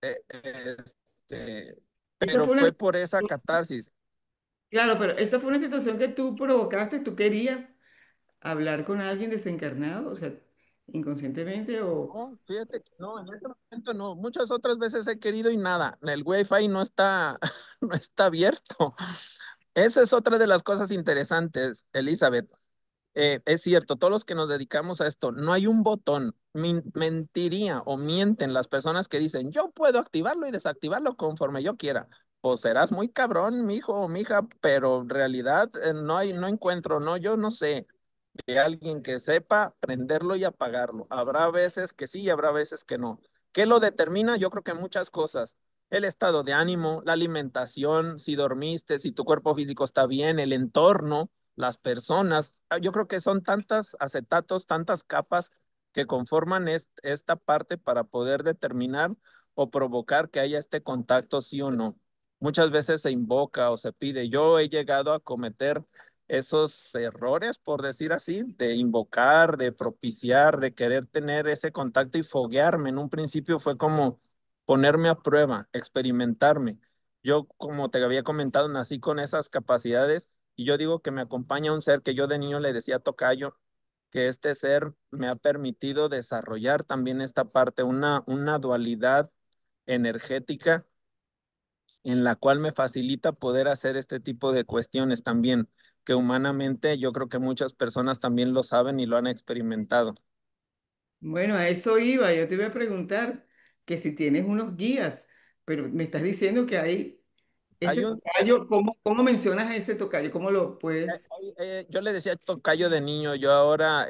eh, eh, este, esa pero fue una fue por esa situación, catarsis. claro, pero esa fue una situación que tú provocaste, tú querías hablar con alguien desencarnado, o sea, inconscientemente o... No, fíjate que no, en este momento no. Muchas otras veces he querido y nada. El Wi-Fi no está, no está abierto. Esa es otra de las cosas interesantes, Elizabeth. Es cierto, todos los que nos dedicamos a esto, no hay un botón. Mentiría o mienten las personas que dicen, yo puedo activarlo y desactivarlo conforme yo quiera. Pues serás muy cabrón, mi hijo o mi hija, pero en realidad no encuentro, no, yo no sé de alguien que sepa prenderlo y apagarlo. Habrá veces que sí y habrá veces que no. ¿Qué lo determina? Yo creo que muchas cosas. El estado de ánimo, la alimentación, si dormiste, si tu cuerpo físico está bien, el entorno, las personas. Yo creo que son tantas acetatos, tantas capas que conforman esta parte para poder determinar o provocar que haya este contacto, sí o no. Muchas veces se invoca o se pide. Yo he llegado a cometer esos errores, por decir así, de invocar, de propiciar, de querer tener ese contacto y foguearme. En un principio fue como ponerme a prueba, experimentarme. Yo, como te había comentado, nací con esas capacidades y yo digo que me acompaña un ser que yo de niño le decía tocayo, que este ser me ha permitido desarrollar también esta parte, una dualidad energética en la cual me facilita poder hacer este tipo de cuestiones también, que humanamente yo creo que muchas personas también lo saben y lo han experimentado. Bueno, a eso iba. Yo te iba a preguntar que si tienes unos guías, pero me estás diciendo que hay ese Hay un, tocayo. ¿Cómo mencionas a ese tocayo? ¿Cómo lo puedes? yo le decía tocayo de niño, yo ahora,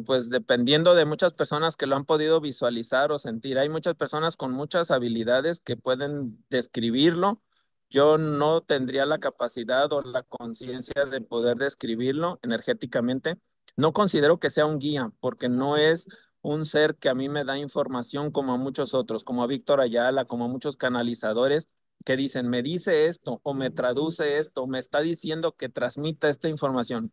pues dependiendo de muchas personas que lo han podido visualizar o sentir, hay muchas personas con muchas habilidades que pueden describirlo. Yo no tendría la capacidad o la conciencia de poder describirlo energéticamente. No considero que sea un guía, porque no es un ser que a mí me da información como a muchos otros, como a Víctor Ayala, como a muchos canalizadores que dicen, me dice esto o me traduce esto, o me está diciendo que transmita esta información.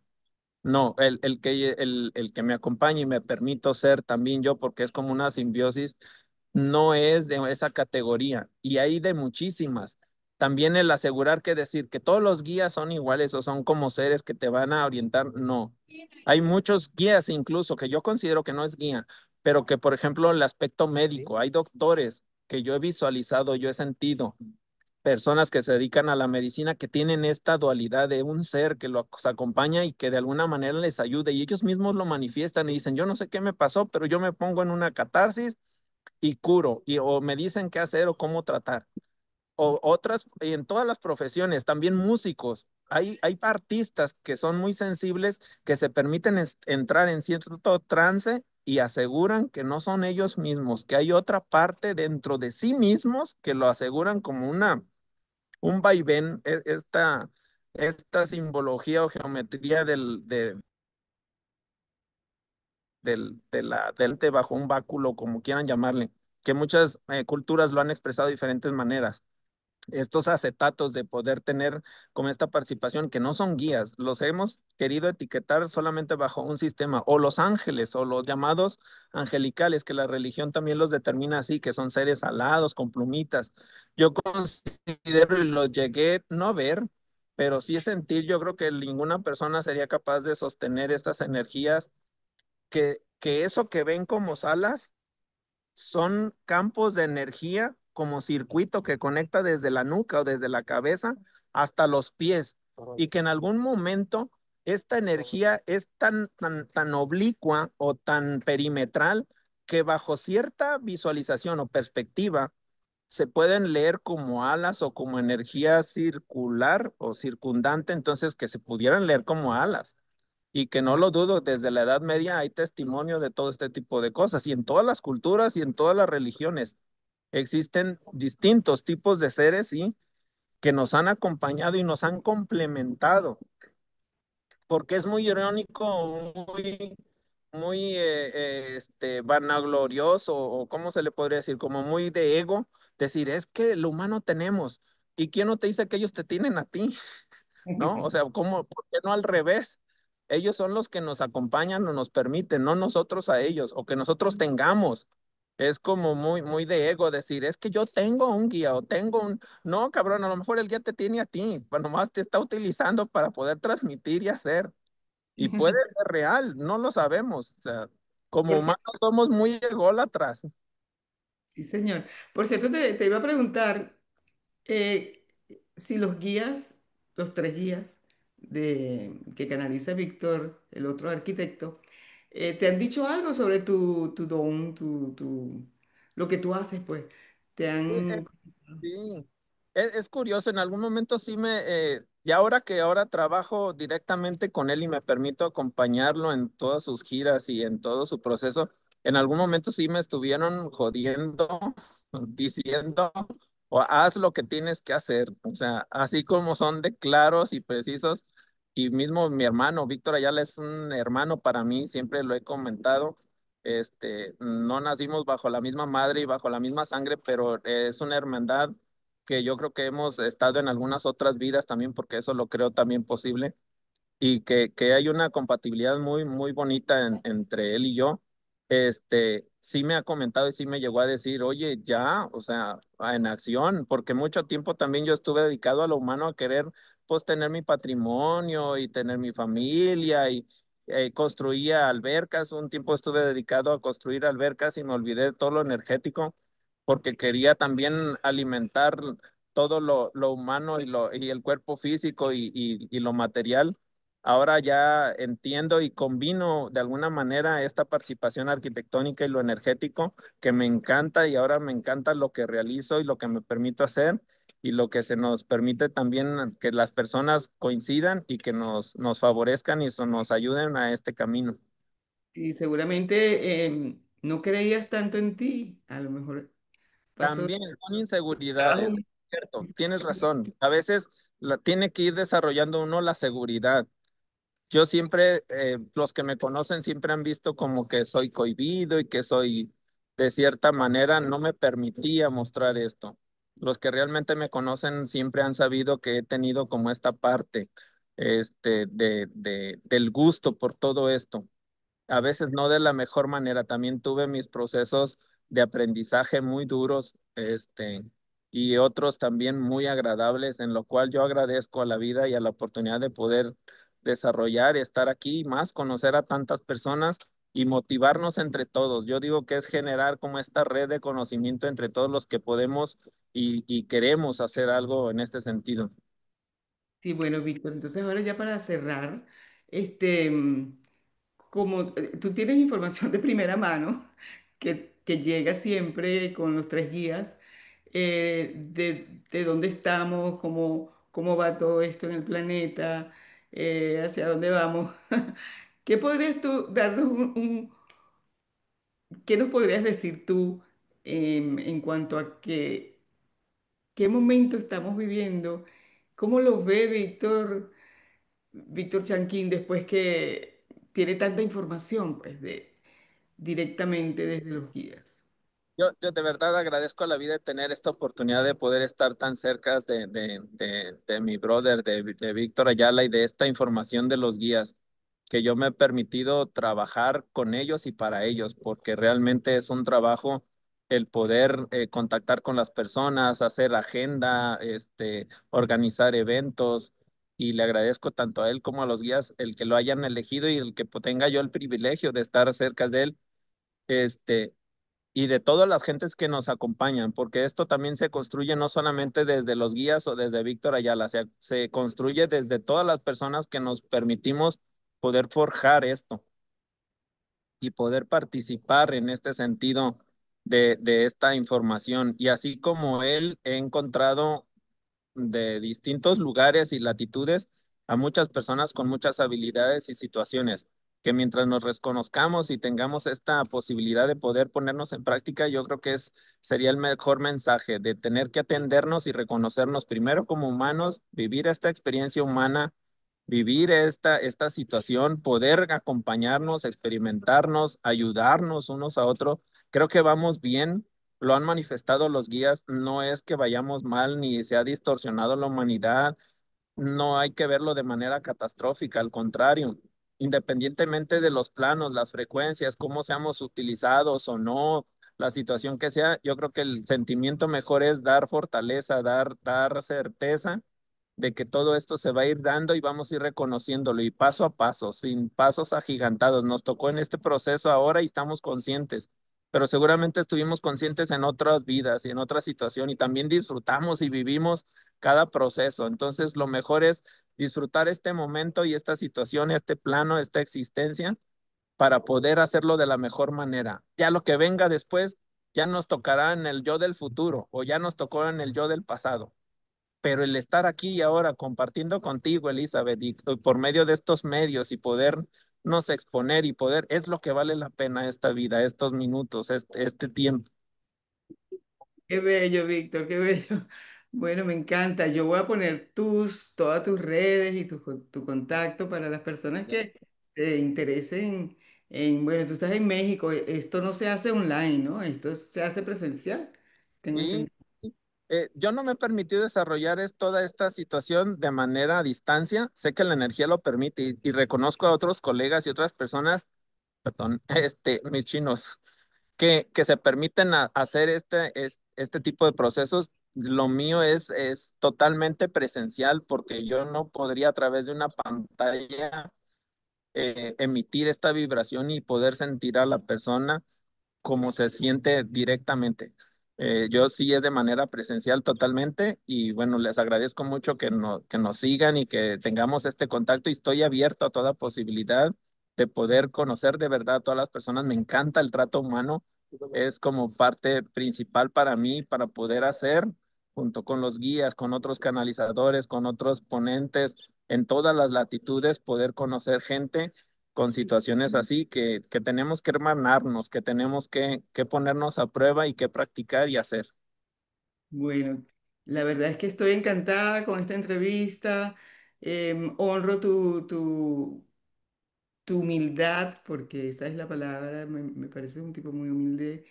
No, el que me acompaña y me permito ser también yo, porque es como una simbiosis, no es de esa categoría y hay de muchísimas. También el asegurar que decir que todos los guías son iguales o son como seres que te van a orientar, no. Hay muchos guías incluso que yo considero que no es guía, pero que por ejemplo el aspecto médico, hay doctores que yo he visualizado, yo he sentido personas que se dedican a la medicina que tienen esta dualidad de un ser que los acompaña y que de alguna manera les ayude y ellos mismos lo manifiestan y dicen, yo no sé qué me pasó, pero yo me pongo en una catarsis y curo y o me dicen qué hacer o cómo tratar. O otras, y en todas las profesiones, también músicos. Hay artistas que son muy sensibles, que se permiten entrar en cierto trance y aseguran que no son ellos mismos, que hay otra parte dentro de sí mismos que lo aseguran como un vaivén, esta simbología o geometría del bajo un báculo, como quieran llamarle, que muchas culturas lo han expresado de diferentes maneras. Estos acetatos de poder tener como esta participación que no son guías, los hemos querido etiquetar solamente bajo un sistema, o los ángeles, o los llamados angelicales, que la religión también los determina así, que son seres alados, con plumitas. Yo considero y los llegué no a ver, pero sí sentir, yo creo que ninguna persona sería capaz de sostener estas energías, que eso que ven como salas son campos de energía como circuito que conecta desde la nuca o desde la cabeza hasta los pies y que en algún momento esta energía es tan oblicua o tan perimetral que bajo cierta visualización o perspectiva se pueden leer como alas o como energía circular o circundante, entonces que se pudieran leer como alas y que no lo dudo, desde la Edad Media hay testimonio de todo este tipo de cosas y en todas las culturas y en todas las religiones existen distintos tipos de seres, sí, que nos han acompañado y nos han complementado, porque es muy irónico, muy vanaglorioso, o cómo se le podría decir, como muy de ego, decir, es que lo humano tenemos, ¿y quién no te dice que ellos te tienen a ti? ¿No? O sea, ¿cómo, por qué no al revés? Ellos son los que nos acompañan o nos permiten, no nosotros a ellos, o que nosotros tengamos. Es como muy de ego decir, es que yo tengo un guía o tengo un... No, cabrón, a lo mejor el guía te tiene a ti, pues nomás te está utilizando para poder transmitir y hacer. Y puede ser real, no lo sabemos. O sea, como Por humanos somos muy ególatras. Sí, señor. Por cierto, te iba a preguntar eh, si los guías, los tres guías que canaliza Víctor, el otro arquitecto, te han dicho algo sobre tu don, lo que tú haces, pues. Te Sí, han... sí, es curioso, en algún momento sí y ahora que ahora trabajo directamente con él y me permito acompañarlo en todas sus giras y en todo su proceso, en algún momento sí me estuvieron jodiendo, diciendo, o haz lo que tienes que hacer. O sea, así como son de claros y precisos, y mismo mi hermano, Víctor Ayala, es un hermano para mí, siempre lo he comentado. No nacimos bajo la misma madre y bajo la misma sangre, pero es una hermandad que yo creo que hemos estado en algunas otras vidas también, porque eso lo creo también posible y que hay una compatibilidad muy, muy bonita entre él y yo. Sí me ha comentado y sí me llegó a decir, oye, ya, o sea, en acción, porque mucho tiempo también yo estuve dedicado a lo humano, a querer, pues, tener mi patrimonio y tener mi familia y construía albercas. Un tiempo estuve dedicado a construir albercas y me olvidé de todo lo energético, porque quería también alimentar todo lo humano y el cuerpo físico y lo material. Ahora ya entiendo y combino de alguna manera esta participación arquitectónica y lo energético que me encanta, y ahora me encanta lo que realizo y lo que me permito hacer y lo que se nos permite también que las personas coincidan y que nos favorezcan y nos ayuden a este camino. Y seguramente no creías tanto en ti, a lo mejor pasó También son trabajo. inseguridades, cierto, tienes razón. A veces tiene que ir desarrollando uno la seguridad. Yo siempre, los que me conocen siempre han visto como que soy cohibido y que soy, de cierta manera, no me permitía mostrar esto. Los que realmente me conocen siempre han sabido que he tenido como esta parte, del gusto por todo esto. A veces no de la mejor manera. También tuve mis procesos de aprendizaje muy duros, y otros también muy agradables, en lo cual yo agradezco a la vida y a la oportunidad de poder desarrollar, estar aquí y más, conocer a tantas personas y motivarnos entre todos. Yo digo que es generar como esta red de conocimiento entre todos los que podemos y queremos hacer algo en este sentido. Sí, bueno, Víctor, entonces ahora ya para cerrar, este, como tú tienes información de primera mano que llega siempre con los tres guías, de dónde estamos, cómo va todo esto en el planeta, hacia dónde vamos. ¿Qué podrías tú darnos qué nos podrías decir tú en cuanto a qué momento estamos viviendo? ¿Cómo lo ve Víctor Chanquín después que tiene tanta información, pues, directamente desde los guías? Yo de verdad agradezco a la vida de tener esta oportunidad de poder estar tan cerca de mi brother, de Víctor Ayala, y de esta información de los guías, que yo me he permitido trabajar con ellos y para ellos, porque realmente es un trabajo el poder contactar con las personas, hacer agenda, organizar eventos, y le agradezco tanto a él como a los guías el que lo hayan elegido y el que tenga yo el privilegio de estar cerca de él. Este, y de todas las gentes que nos acompañan, porque esto también se construye no solamente desde los guías o desde Víctor Ayala, se construye desde todas las personas que nos permitimos poder forjar esto y poder participar en este sentido de esta información. Y así como él, he encontrado de distintos lugares y latitudes a muchas personas con muchas habilidades y situaciones, que mientras nos reconozcamos y tengamos esta posibilidad de poder ponernos en práctica, yo creo que sería el mejor mensaje de tener que atendernos y reconocernos primero como humanos, vivir esta experiencia humana, vivir esta situación, poder acompañarnos, experimentarnos, ayudarnos unos a otros. Creo que vamos bien, lo han manifestado los guías, no es que vayamos mal ni se ha distorsionado la humanidad, no hay que verlo de manera catastrófica, al contrario, independientemente de los planos, las frecuencias, cómo seamos utilizados o no, la situación que sea, yo creo que el sentimiento mejor es dar fortaleza, dar certeza de que todo esto se va a ir dando y vamos a ir reconociéndolo y paso a paso, sin pasos agigantados. Nos tocó en este proceso ahora y estamos conscientes, pero seguramente estuvimos conscientes en otras vidas y en otra situación, y también disfrutamos y vivimos cada proceso. Entonces, lo mejor es disfrutar este momento y esta situación, este plano, esta existencia, para poder hacerlo de la mejor manera. Ya lo que venga después, ya nos tocará en el yo del futuro o ya nos tocó en el yo del pasado. Pero el estar aquí y ahora compartiendo contigo, Elizabeth, y por medio de estos medios y poder podernos exponer y poder, es lo que vale la pena esta vida, estos minutos, este tiempo. Qué bello, Víctor, qué bello. Bueno, me encanta. Yo voy a poner todas tus redes y tu contacto para las personas que se interesen bueno, tú estás en México, esto no se hace online, ¿no? Esto se hace presencial. Tengo Y entendido. yo no me he permitido desarrollar toda esta situación de manera a distancia. Sé que la energía lo permite y reconozco a otros colegas y otras personas, perdón, mis chinos, que se permiten hacer este tipo de procesos. Lo mío es totalmente presencial porque yo no podría a través de una pantalla emitir esta vibración y poder sentir a la persona como se siente directamente. Yo sí es de manera presencial totalmente y bueno, les agradezco mucho que nos sigan y que tengamos este contacto y estoy abierto a toda posibilidad de poder conocer de verdad a todas las personas. Me encanta el trato humano, es como parte principal para mí para poder hacer junto con los guías, con otros canalizadores, con otros ponentes en todas las latitudes, poder conocer gente con situaciones así que tenemos que hermanarnos, que tenemos que ponernos a prueba y que practicar y hacer. Bueno, la verdad es que estoy encantada con esta entrevista. Honro tu humildad, porque esa es la palabra. Me parece un tipo muy humilde,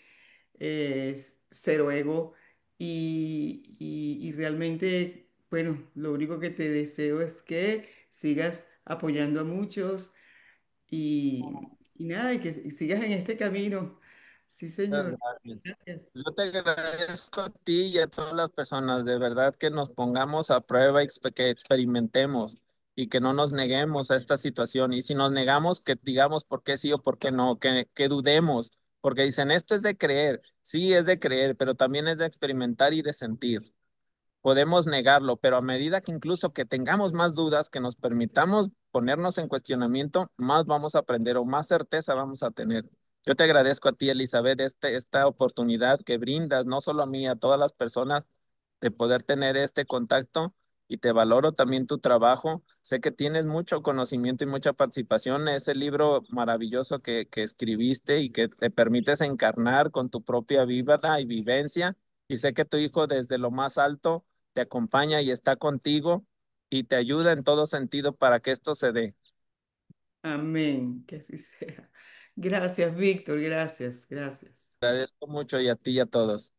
cero ego. Y realmente, bueno, lo único que te deseo es que sigas apoyando a muchos y nada, y que sigas en este camino. Sí, señor. Gracias. Gracias. Yo te agradezco a ti y a todas las personas, de verdad que nos pongamos a prueba, que experimentemos y que no nos neguemos a esta situación. Y si nos negamos, que digamos por qué sí o por qué no, que dudemos, porque dicen, esto es de creer, sí es de creer, pero también es de experimentar y de sentir. Podemos negarlo, pero a medida que incluso que tengamos más dudas, que nos permitamos ponernos en cuestionamiento, más vamos a aprender o más certeza vamos a tener. Yo te agradezco a ti, Elizabeth, esta oportunidad que brindas, no solo a mí, a todas las personas, de poder tener este contacto y te valoro también tu trabajo. Sé que tienes mucho conocimiento y mucha participación en ese libro maravilloso que escribiste y que te permites encarnar con tu propia vida y vivencia. Y sé que tu hijo desde lo más alto te acompaña y está contigo y te ayuda en todo sentido para que esto se dé. Amén, que así sea. Gracias, Víctor, gracias, gracias. Agradezco mucho y a ti y a todos.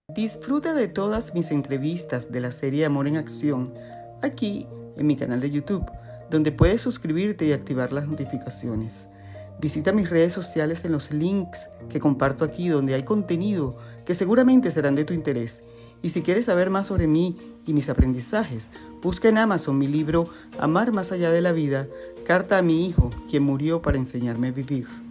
Disfruta de todas mis entrevistas de la serie Amor en Acción aquí en mi canal de YouTube, donde puedes suscribirte y activar las notificaciones. Visita mis redes sociales en los links que comparto aquí, donde hay contenido que seguramente serán de tu interés. Y si quieres saber más sobre mí y mis aprendizajes, busca en Amazon mi libro Amar más allá de la vida, carta a mi hijo, quien murió para enseñarme a vivir.